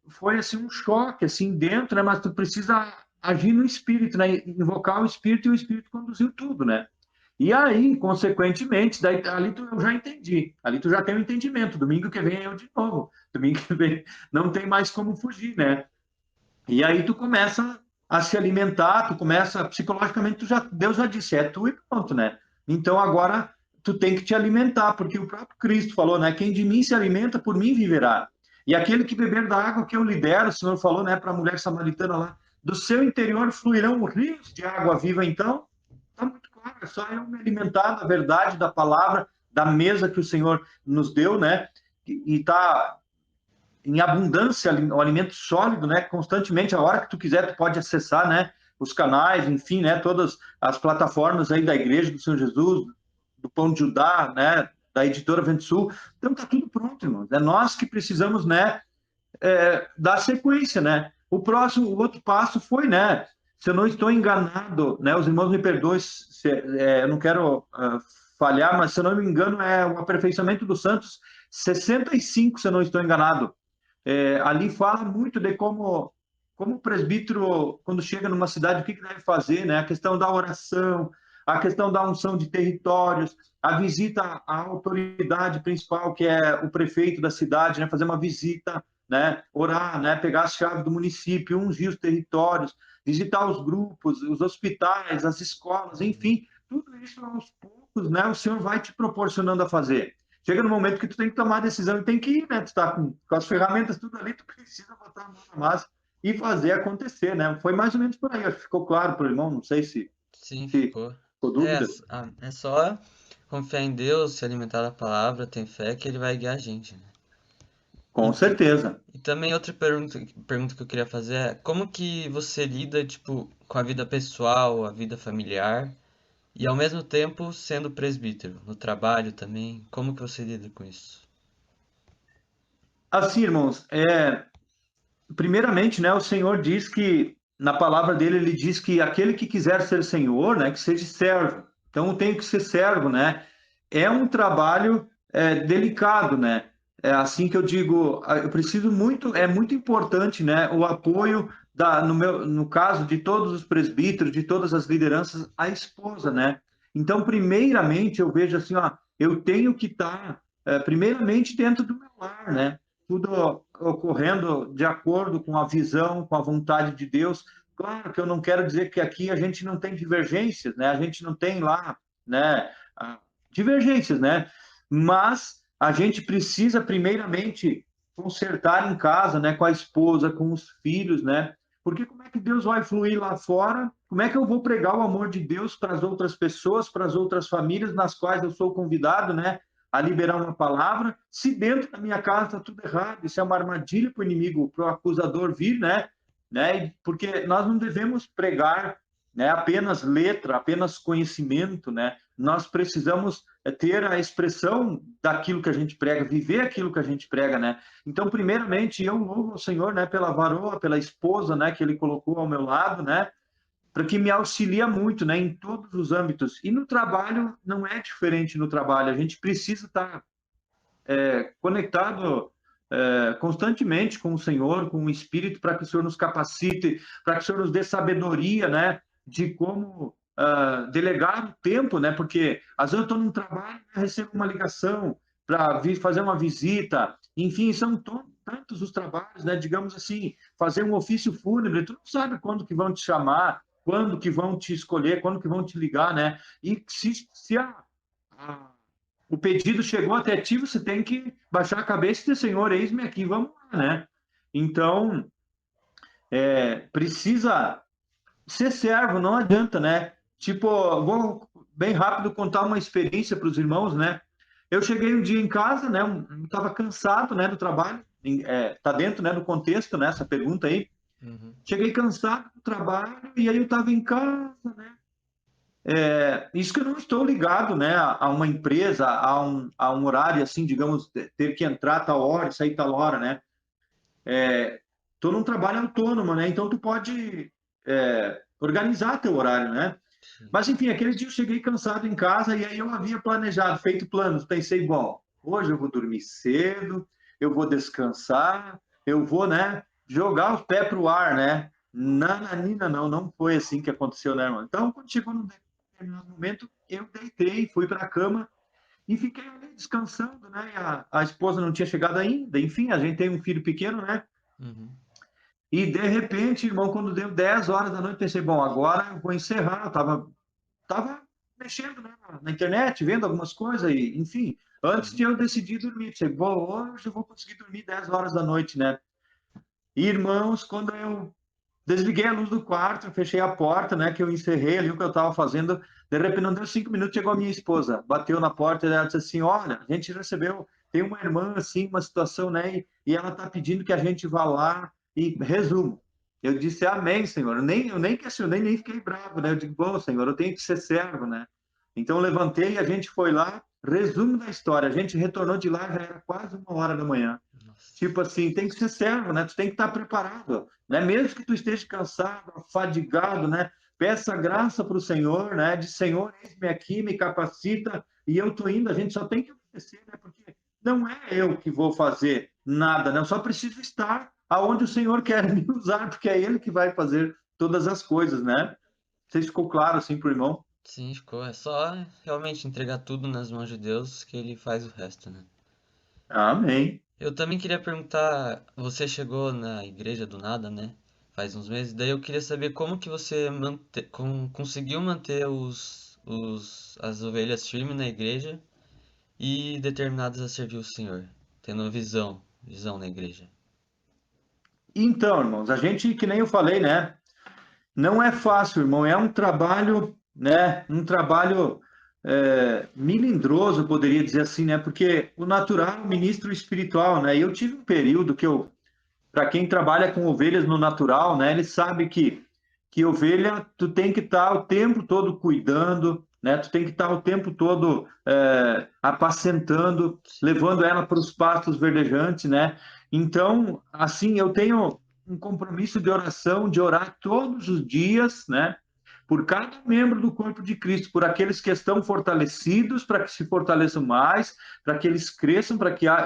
foi assim um choque, assim, dentro, né? Mas tu precisa agir no Espírito, né? Invocar o Espírito e o Espírito conduziu tudo, né? E aí, consequentemente, daí, ali eu já entendi. Ali tu já tem um entendimento. Domingo que vem é eu de novo. Domingo que vem não tem mais como fugir, né? E aí tu começa a se alimentar, tu começa, psicologicamente, Deus já disse, é tu e pronto, né? Então agora tu tem que te alimentar, porque o próprio Cristo falou, né? Quem de mim se alimenta, por mim viverá. E aquele que beber da água que eu lidero, o Senhor falou, né, para a mulher samaritana lá, do seu interior fluirão rios de água viva, então, está muito claro, é só eu me alimentar da verdade, da palavra, da mesa que o Senhor nos deu, né, e está em abundância, o alimento sólido, né, constantemente, a hora que tu quiser, tu pode acessar, né, os canais, enfim, né, todas as plataformas aí da Igreja do Senhor Jesus, do Pão de Judá, né, da editora Vento Sul, então está tudo pronto, irmãos, é nós que precisamos, né, dar sequência, né. O outro passo foi, né, se eu não estou enganado, né, os irmãos me perdoem, eu não quero falhar, mas se eu não me engano é o Aperfeiçoamento dos Santos 65, se eu não estou enganado. Ali fala muito de como o presbítero, quando chega numa cidade, o que deve fazer, né? A questão da oração, a questão da unção de territórios, a visita à autoridade principal, que é o prefeito da cidade, né? Fazer uma visita, né? Orar, né? Pegar as chaves do município, ungir os territórios, visitar os grupos, os hospitais, as escolas, enfim, tudo isso aos poucos, né? O Senhor vai te proporcionando a fazer. Chega no momento que tu tem que tomar a decisão e tem que ir, né? Tu tá com as ferramentas tudo ali, tu precisa botar a mão na massa e fazer acontecer, né? Foi mais ou menos por aí, acho que ficou claro pro irmão, não sei se...
Sim, ficou.
dúvida.
É só confiar em Deus, se alimentar da palavra, ter fé que ele vai guiar a gente, né?
Com certeza.
E também outra pergunta que eu queria fazer é como que você lida, tipo, com a vida pessoal, a vida familiar e ao mesmo tempo sendo presbítero, no trabalho também, como que você lida com isso?
Assim, irmãos, primeiramente, né, o Senhor diz que, na palavra dele, ele diz que aquele que quiser ser senhor, né, que seja servo. Então, eu tenho que ser servo, né? É um trabalho delicado, né? É assim que eu digo, eu preciso muito, é muito importante, né, o apoio no caso de todos os presbíteros, de todas as lideranças, a esposa, né? Então, primeiramente, eu vejo assim, ó, eu tenho que estar, primeiramente, dentro do meu lar, né? Tudo ocorrendo de acordo com a visão, com a vontade de Deus. Claro que eu não quero dizer que aqui a gente não tem divergências, né? A gente não tem lá, né, divergências, né? Mas a gente precisa, primeiramente, consertar em casa, né, com a esposa, com os filhos, né? Porque como é que Deus vai fluir lá fora? Como é que eu vou pregar o amor de Deus para as outras pessoas, para as outras famílias nas quais eu sou convidado, né, a liberar uma palavra, se dentro da minha casa está tudo errado? Isso é uma armadilha para o inimigo, para o acusador vir, né? Porque nós não devemos pregar, né, apenas letra, apenas conhecimento, né? Nós precisamos ter a expressão daquilo que a gente prega, viver aquilo que a gente prega, né? Então, primeiramente, eu louvo o Senhor, né, pela varoa, pela esposa, né, que Ele colocou ao meu lado, né, para que me auxilia muito, né, em todos os âmbitos. E no trabalho não é diferente no trabalho. A gente precisa estar conectado constantemente com o Senhor, com o Espírito, para que o Senhor nos capacite, para que o Senhor nos dê sabedoria, né, de como delegar o tempo, né? Porque às vezes eu estou num trabalho e recebo uma ligação para vir fazer uma visita, enfim, são tantos os trabalhos, né? Digamos assim, fazer um ofício fúnebre, tu não sabe quando que vão te chamar, quando que vão te escolher, quando que vão te ligar, né? E se o pedido chegou até ti, você tem que baixar a cabeça e dizer, Senhor, eis-me aqui, vamos lá, né? Então, precisa ser servo, não adianta, né? Tipo, vou bem rápido contar uma experiência para os irmãos, né? Eu cheguei um dia em casa, né? Eu estava cansado, né, do trabalho. Tá dentro, né, do contexto, né, essa pergunta aí.
Uhum.
Cheguei cansado do trabalho e aí eu estava em casa, né? Isso que eu não estou ligado, né, a uma empresa, a um horário, assim, digamos, ter que entrar tal hora e sair tal hora, né? Estou num trabalho autônomo, né? Então tu pode organizar teu horário, né? Mas, enfim, aquele dia eu cheguei cansado em casa e aí eu havia planejado, feito planos. Pensei, bom, hoje eu vou dormir cedo, eu vou descansar, eu vou, né, jogar os pés pro ar, né? Nananina, não foi assim que aconteceu, né, irmão? Então, quando chegou num determinado momento, eu deitei, fui para a cama e fiquei ali descansando, né? A esposa não tinha chegado ainda, enfim, a gente tem um filho pequeno, né?
Uhum.
E, de repente, irmão, quando deu 10 horas da noite, pensei, bom, agora eu vou encerrar. Eu tava mexendo, né, na internet, vendo algumas coisas, e, enfim, antes de eu decidir dormir. Pensei, bom, hoje eu vou conseguir dormir 10 horas da noite, né? E, irmãos, quando eu desliguei a luz do quarto, eu fechei a porta, né, que eu encerrei ali o que eu estava fazendo, de repente, não deu 5 minutos, chegou a minha esposa, bateu na porta e ela disse assim, olha, a gente recebeu, tem uma irmã, assim, uma situação, né, e ela está pedindo que a gente vá lá. E resumo, eu disse amém, Senhor. Eu nem questionei, nem fiquei bravo, né? Eu digo, bom, Senhor, eu tenho que ser servo, né? Então eu levantei e a gente foi lá. Resumo da história, a gente retornou de lá, já era quase 1h da manhã.
Nossa.
Tipo assim, tem que ser servo, né? Tu tem que estar preparado, né? Mesmo que tu esteja cansado, fadigado, né? Peça graça para o Senhor, né? De Senhor, eis-me aqui, me capacita e eu estou indo, a gente só tem que obedecer, né? Porque não é eu que vou fazer nada, né? Eu só preciso estar aonde o Senhor quer me usar, porque é Ele que vai fazer todas as coisas, né? Não sei se ficou claro assim pro irmão.
Sim, ficou. É só realmente entregar tudo nas mãos de Deus que ele faz o resto, né?
Amém.
Eu também queria perguntar, você chegou na igreja do nada, né? Faz uns meses, daí eu queria saber como que você conseguiu manter as ovelhas firmes na igreja e determinadas a servir o Senhor, tendo uma visão na igreja.
Então, irmãos, a gente, que nem eu falei, né? Não é fácil, irmão, é um trabalho, né? Um trabalho melindroso, poderia dizer assim, né? Porque o natural é o ministro espiritual, né? E eu tive um período que para quem trabalha com ovelhas no natural, né? Ele sabe que ovelha, tu tem que estar o tempo todo cuidando, né? Tu tem que estar o tempo todo apacentando, levando ela para os pastos verdejantes, né? Então, assim, eu tenho um compromisso de oração, de orar todos os dias, né? Por cada membro do corpo de Cristo, por aqueles que estão fortalecidos, para que se fortaleçam mais, para que eles cresçam,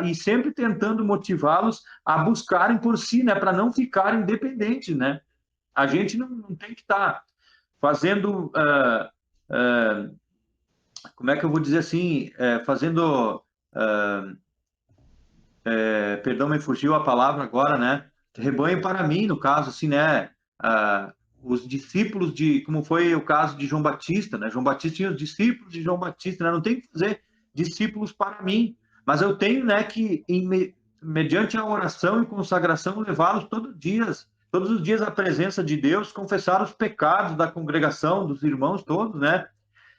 e sempre tentando motivá-los a buscarem por si, né? Para não ficarem dependentes, né? A gente não tem que estar fazendo, como é que eu vou dizer assim, perdão, me fugiu a palavra agora, né? Rebanho para mim, no caso, assim, né? Os discípulos como foi o caso de João Batista, né? João Batista tinha os discípulos de João Batista, né? Não tem que fazer discípulos para mim, mas eu tenho, né, que, mediante a oração e consagração, levá-los todos os dias à presença de Deus, confessar os pecados da congregação, dos irmãos todos, né?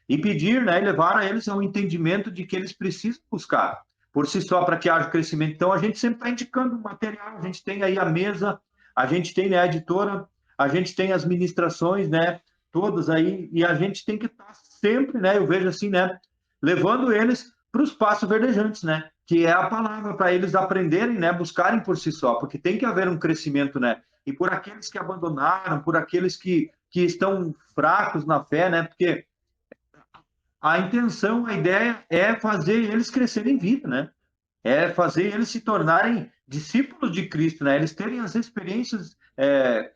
E pedir, né, e levar a eles ao entendimento de que eles precisam buscar por si só para que haja crescimento. Então, a gente sempre está indicando material, a gente tem aí a mesa, a gente tem, né, a editora, a gente tem as ministrações, né, todas aí, e a gente tem que estar sempre, né, eu vejo assim, né, levando eles para os pastos verdejantes, né, que é a palavra para eles aprenderem, né, buscarem por si só, porque tem que haver um crescimento, né, e por aqueles que abandonaram, por aqueles que estão fracos na fé, né, porque a intenção, a ideia é fazer eles crescerem em vida, né, é fazer eles se tornarem discípulos de Cristo, né, eles terem as experiências,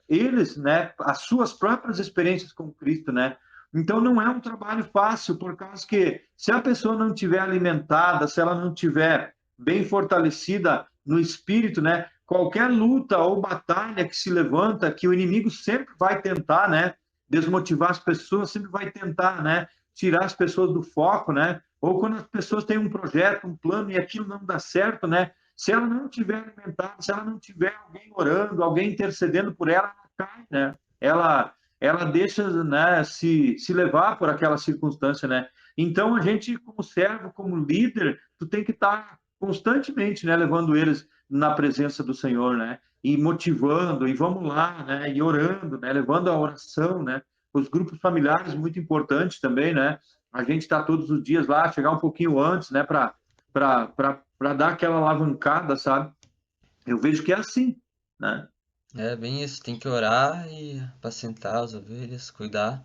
eles, né, as suas próprias experiências com Cristo, né. Então não é um trabalho fácil, por causa que se a pessoa não estiver alimentada, se ela não estiver bem fortalecida no espírito, né, qualquer luta ou batalha que se levanta, que o inimigo sempre vai tentar, né, desmotivar as pessoas, sempre vai tentar, né, tirar as pessoas do foco, né, ou quando as pessoas têm um projeto, um plano e aquilo não dá certo, né, se ela não tiver alimentada, se ela não tiver alguém orando, alguém intercedendo por ela, ela cai, né, ela deixa, né, se levar por aquela circunstância, né. Então, a gente, como servo, como líder, tu tem que estar constantemente, né, levando eles na presença do Senhor, né, e motivando, e vamos lá, né, e orando, né, levando a oração, né. Os grupos familiares, muito importantes também, né, a gente está todos os dias lá, chegar um pouquinho antes, né, para dar aquela alavancada, sabe. Eu vejo que é assim, né.
É bem isso, tem que orar e apacentar as ovelhas, cuidar,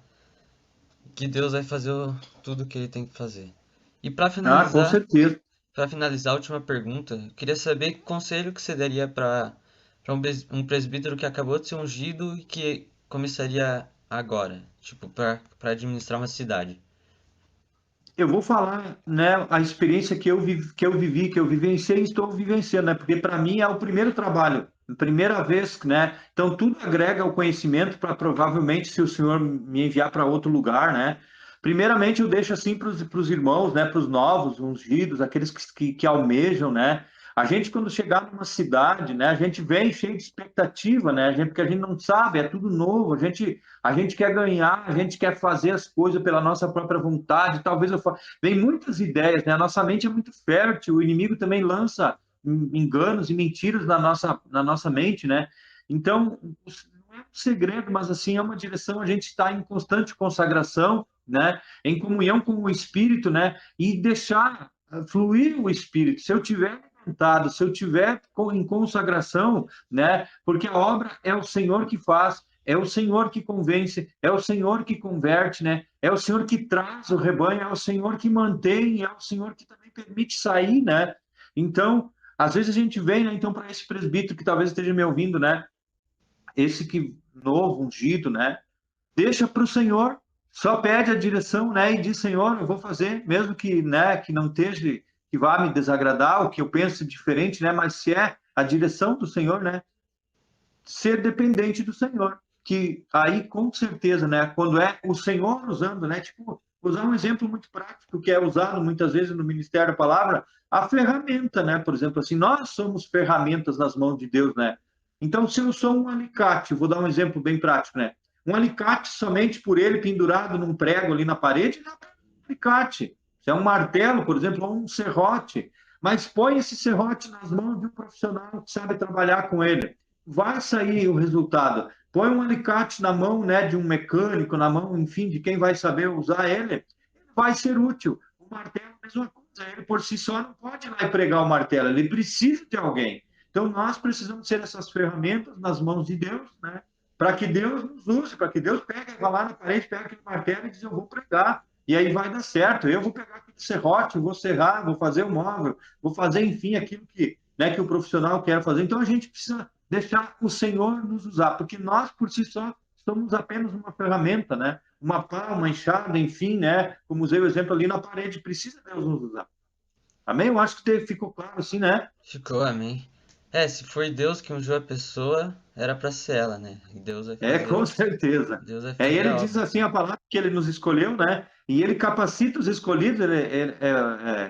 que Deus vai fazer tudo o que Ele tem que fazer. E para finalizar,
com certeza.
Para finalizar, a última pergunta, eu queria saber que conselho que você daria para um presbítero que acabou de ser ungido e que começaria agora, tipo, para administrar uma cidade.
Eu vou falar, né, a experiência que eu vivenciei e estou vivenciando, né, porque para mim é o primeiro trabalho, a primeira vez, né, então tudo agrega o conhecimento para provavelmente, se o Senhor me enviar para outro lugar, né, primeiramente eu deixo assim para os irmãos, né, para os novos, ungidos, aqueles que almejam, né, a gente quando chegar numa cidade, né, a gente vem cheio de expectativa, né, porque a gente não sabe, é tudo novo, a gente quer ganhar, a gente quer fazer as coisas pela nossa própria vontade, talvez vem muitas ideias, né, a nossa mente é muito fértil, o inimigo também lança enganos e mentiras na nossa mente, né, então não é um segredo, mas assim, é uma direção, a gente está em constante consagração, né, em comunhão com o Espírito, né, e deixar fluir o Espírito. Se eu tiver se eu tiver em consagração, né, porque a obra é o Senhor que faz, É o Senhor que convence, é o Senhor que converte, né? É o Senhor que traz o rebanho, é o Senhor que mantém, é o Senhor que também permite sair, né? Então, às vezes a gente vem, né, então, para esse presbítero que talvez esteja me ouvindo, né? Esse que novo, ungido, né? Deixa para o Senhor, só pede a direção, né? E diz, Senhor, eu vou fazer, mesmo que, né, que não esteja, que vá me desagradar, ou que eu pense diferente, né? Mas se é a direção do Senhor, né? Ser dependente do Senhor, que aí com certeza, né, quando é o Senhor usando, né, tipo, usar um exemplo muito prático que é usado muitas vezes no ministério da palavra, a ferramenta, né, por exemplo, assim, nós somos ferramentas nas mãos de Deus, né? Então, se eu sou um alicate, vou dar um exemplo bem prático, né? Um alicate somente por ele pendurado num prego ali na parede, não é um alicate. Se é um martelo, por exemplo, ou um serrote, mas põe esse serrote nas mãos de um profissional que sabe trabalhar com ele, vai sair o resultado. Põe um alicate na mão, né, de um mecânico, na mão, enfim, de quem vai saber usar ele, vai ser útil. O martelo, a mesma coisa, ele por si só não pode ir lá e pregar o martelo, ele precisa de alguém. Então, nós precisamos ser essas ferramentas nas mãos de Deus, né, para que Deus nos use, para que Deus pegue, vá lá na parede, pega aquele martelo e diz, eu vou pregar. E aí vai dar certo. Eu vou pegar aquele serrote, vou serrar, vou fazer o móvel, vou fazer, enfim, aquilo que, né, que o profissional quer fazer. Então, a gente precisa deixar o Senhor nos usar, porque nós, por si só, somos apenas uma ferramenta, né? Uma pá, uma enxada, enfim, né? Como usei o exemplo ali na parede, precisa Deus nos usar. Amém? Eu acho que ficou claro assim, né?
Ficou, amém. Se foi Deus que ungiu a pessoa, era para ser ela, né? E Deus vai fazer.
Com certeza.
Deus vai fazer
Ele
a
diz
obra.
assim a palavra que ele nos escolheu, né? E ele capacita os escolhidos,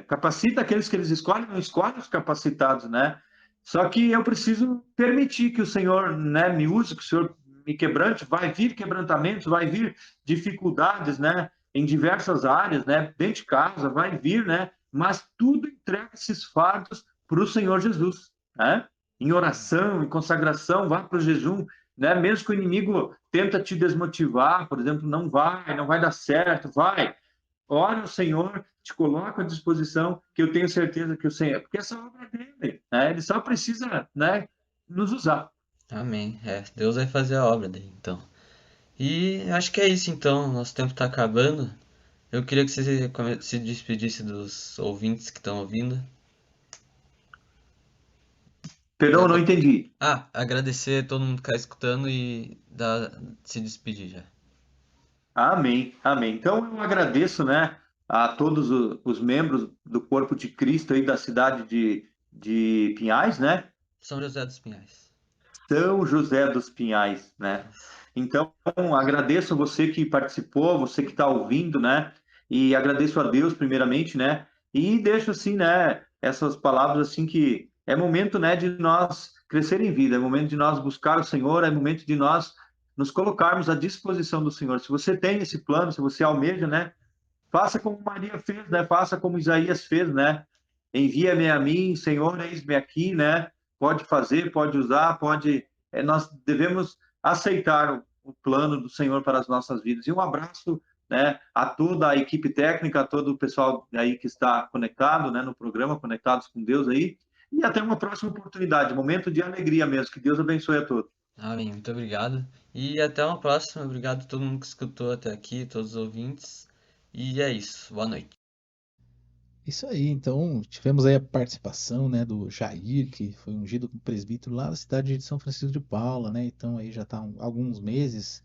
capacita aqueles que eles escolhem, não escolhe os capacitados, né? Só que eu preciso permitir que o Senhor, né, me use, que o Senhor me quebrante. Vai vir quebrantamentos, vai vir dificuldades, né? Em diversas áreas, né? Dentro de casa, vai vir, né? Mas tudo entrega esses fardos para o Senhor Jesus, né? Em oração, em consagração, vá para o jejum, né? Mesmo que o inimigo tenta te desmotivar, por exemplo, não vai dar certo, vai. Ora ao Senhor, te coloco à disposição, que eu tenho certeza que o Senhor, porque essa obra é dele, né? Ele só precisa, né, nos usar.
Amém. Deus vai fazer a obra dele, então. E acho que é isso, então. Nosso tempo está acabando. Eu queria que você se despedisse dos ouvintes que estão ouvindo.
Perdão, não entendi.
Agradecer a todo mundo que está escutando e se despedir já.
Amém, amém. Então eu agradeço, né, a todos os membros do Corpo de Cristo aí da cidade de Pinhais, né?
São José dos Pinhais.
São José dos Pinhais, né? Então agradeço você que participou, você que está ouvindo, né? E agradeço a Deus primeiramente, né? E deixo assim, né, essas palavras assim que é momento, né, de nós crescer em vida, é momento de nós buscar o Senhor, é momento de nós nos colocarmos à disposição do Senhor. Se você tem esse plano, se você almeja, né, faça como Maria fez, né, faça como Isaías fez, né, envia-me a mim, Senhor, eis-me aqui, né, pode fazer, pode usar, nós devemos aceitar o plano do Senhor para as nossas vidas. E um abraço, né, a toda a equipe técnica, a todo o pessoal aí que está conectado, né, no programa, conectados com Deus aí, e até uma próxima oportunidade, momento de alegria mesmo, que Deus abençoe a todos.
Amém, muito obrigado. E até uma próxima. Obrigado a todo mundo que escutou até aqui, todos os ouvintes. E é isso. Boa noite.
Isso aí, então tivemos aí a participação, né, do Jair, que foi ungido como presbítero lá da cidade de São Francisco de Paula, né? Então aí já está alguns meses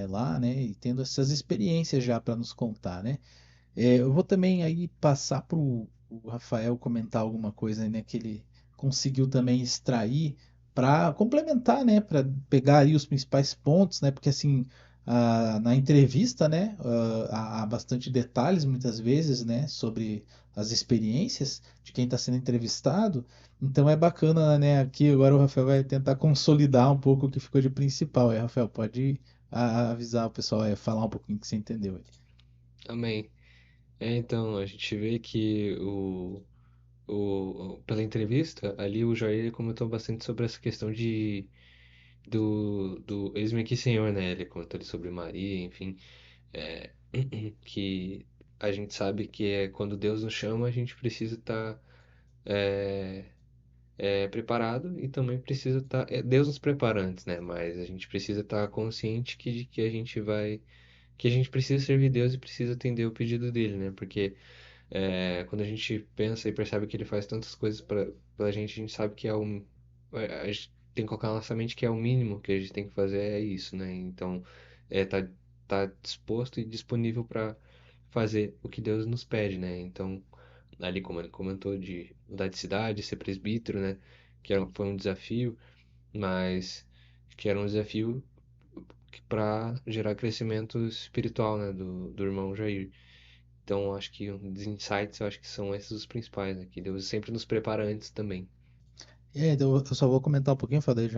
lá, né? E tendo essas experiências já para nos contar, né? Eu vou também aí passar para o Rafael comentar alguma coisa, né, que ele conseguiu também extrair para complementar, né, para pegar aí os principais pontos, né, porque assim na entrevista, né, há bastante detalhes muitas vezes, né, sobre as experiências de quem está sendo entrevistado. Então é bacana, né, aqui agora o Rafael vai tentar consolidar um pouco o que ficou de principal. Rafael, pode avisar o pessoal, falar um pouquinho que você entendeu aí.
Amém. Então, a gente vê que pela entrevista, ali o Jair comentou bastante sobre essa questão do Eis-me aqui, Senhor, né? Ele comentou ali sobre Maria, enfim, que a gente sabe que quando Deus nos chama, a gente precisa estar preparado e também precisa estar. Deus nos prepara antes, né? Mas a gente precisa estar consciente que a gente vai. Que a gente precisa servir Deus e precisa atender o pedido dele, né? Porque quando a gente pensa e percebe que ele faz tantas coisas pra gente, a gente sabe que a gente tem que colocar na nossa mente que é o mínimo que a gente tem que fazer é isso, né? Então, tá disposto e disponível para fazer o que Deus nos pede, né? Então, ali como ele comentou de mudar de cidade, ser presbítero, né? Foi um desafio, mas que era um desafio para gerar crescimento espiritual, né? Do irmão Jair. Então, acho que os insights, eu acho que são esses os principais, né? Que Deus sempre nos prepara antes também.
Então eu só vou comentar um pouquinho, falei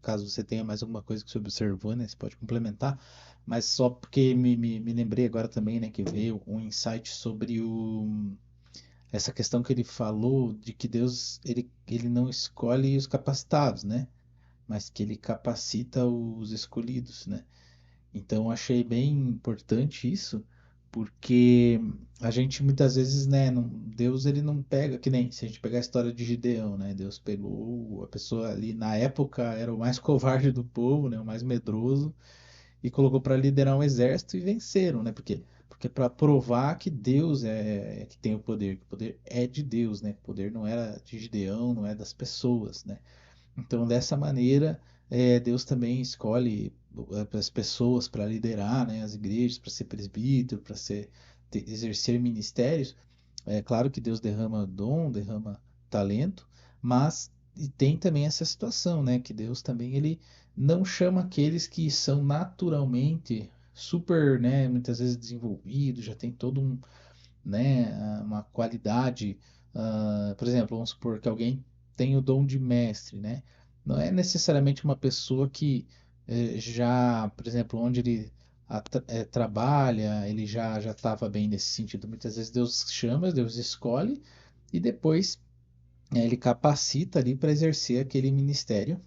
caso você tenha mais alguma coisa que você observou, né, você pode complementar, mas só porque me lembrei agora também, né, que veio um insight sobre essa questão que ele falou de que Deus, ele não escolhe os capacitados, né, mas que ele capacita os escolhidos, né. Então, achei bem importante isso, porque a gente muitas vezes, né, Deus ele não pega, que nem se a gente pegar a história de Gideão, né, Deus pegou a pessoa ali, na época era o mais covarde do povo, né, o mais medroso, e colocou para liderar um exército e venceram, né, porque para provar que Deus é que tem o poder, que o poder é de Deus, né, o poder não era de Gideão, não é das pessoas, né. Então, dessa maneira, Deus também escolhe as pessoas para liderar, né, as igrejas, para ser presbítero, para exercer ministérios. É claro que Deus derrama dom, derrama talento, mas e tem também essa situação, né, que Deus também ele não chama aqueles que são naturalmente super, né, muitas vezes desenvolvidos, já tem todo né, uma qualidade, por exemplo, vamos supor que alguém tem o dom de mestre, né? Não é necessariamente uma pessoa que já, por exemplo, onde ele trabalha, ele já estava bem nesse sentido. Muitas vezes Deus chama, Deus escolhe e depois ele capacita ali para exercer aquele ministério.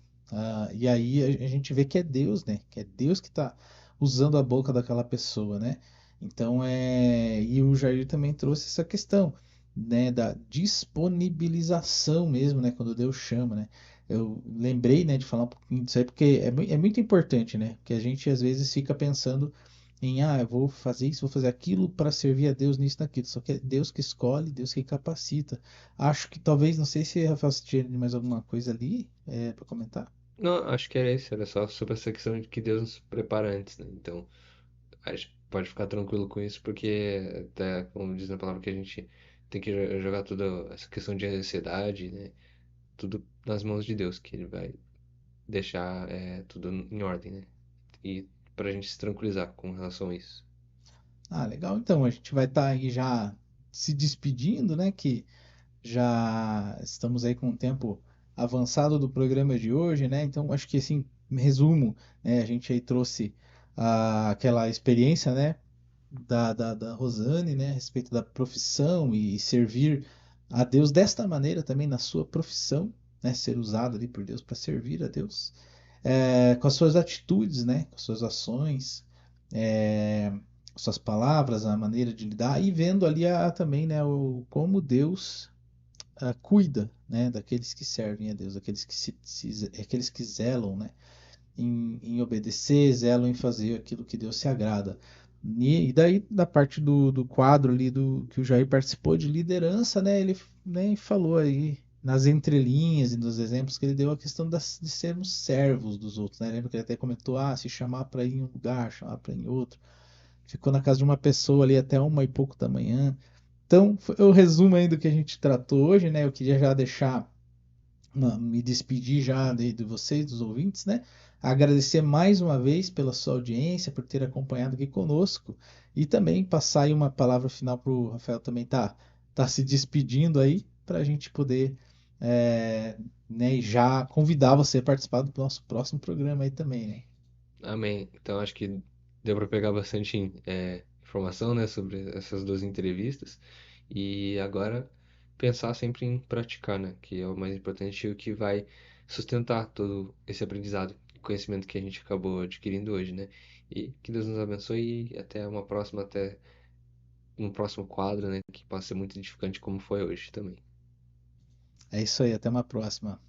E aí a gente vê que é Deus, né? Que é Deus que está usando a boca daquela pessoa, né? Então e o Jair também trouxe essa questão, né? Da disponibilização mesmo, né? Quando Deus chama, né? Eu lembrei, né, de falar um pouquinho disso aí porque é muito importante, né? Porque a gente às vezes fica pensando eu vou fazer isso, vou fazer aquilo para servir a Deus nisso, naquilo. Só que é Deus que escolhe, Deus que capacita. Acho que talvez, não sei se Rafael se tinha mais alguma coisa ali para comentar.
Não, acho que era isso, era só sobre essa questão de que Deus nos prepara antes, né? Então, a gente pode ficar tranquilo com isso, porque até como diz na palavra que a gente tem que jogar toda essa questão de ansiedade, né? Tudo nas mãos de Deus, que Ele vai deixar tudo em ordem, né? E pra gente se tranquilizar com relação a isso.
Legal. Então, a gente vai estar aí já se despedindo, né? Que já estamos aí com o tempo avançado do programa de hoje, né? Então, acho que assim, em resumo, né, a gente aí trouxe aquela experiência, né, da Rosane, né, a respeito da profissão e servir a Deus desta maneira também na sua profissão, né, ser usado ali por Deus para servir a Deus, com as suas atitudes, né, com as suas ações, suas palavras, a maneira de lidar e vendo ali também, né, como Deus cuida, né, daqueles que servem a Deus, daqueles aqueles que zelam, né, em obedecer, zelam em fazer aquilo que Deus se agrada. E daí, da parte do quadro ali que o Jair participou de liderança, né, ele né, falou aí nas entrelinhas e nos exemplos que ele deu a questão de sermos servos dos outros, né? Lembra que ele até comentou, se chamar para ir em um lugar, chamar para ir em outro. Ficou na casa de uma pessoa ali até 1h pouco da manhã. Então, foi o resumo aí do que a gente tratou hoje, né? Eu queria já deixar, me despedir já de vocês, dos ouvintes, né? Agradecer mais uma vez pela sua audiência, por ter acompanhado aqui conosco e também passar aí uma palavra final para o Rafael também tá se despedindo aí, para a gente poder, né, e já convidar você a participar do nosso próximo programa aí também, né?
Amém. Então acho que deu para pegar bastante informação, né, sobre essas duas entrevistas e agora pensar sempre em praticar, né, que é o mais importante e o que vai sustentar todo esse aprendizado e conhecimento que a gente acabou adquirindo hoje, né? E que Deus nos abençoe e até até um próximo quadro, né, que possa ser muito edificante como foi hoje também.
É isso aí, até uma próxima.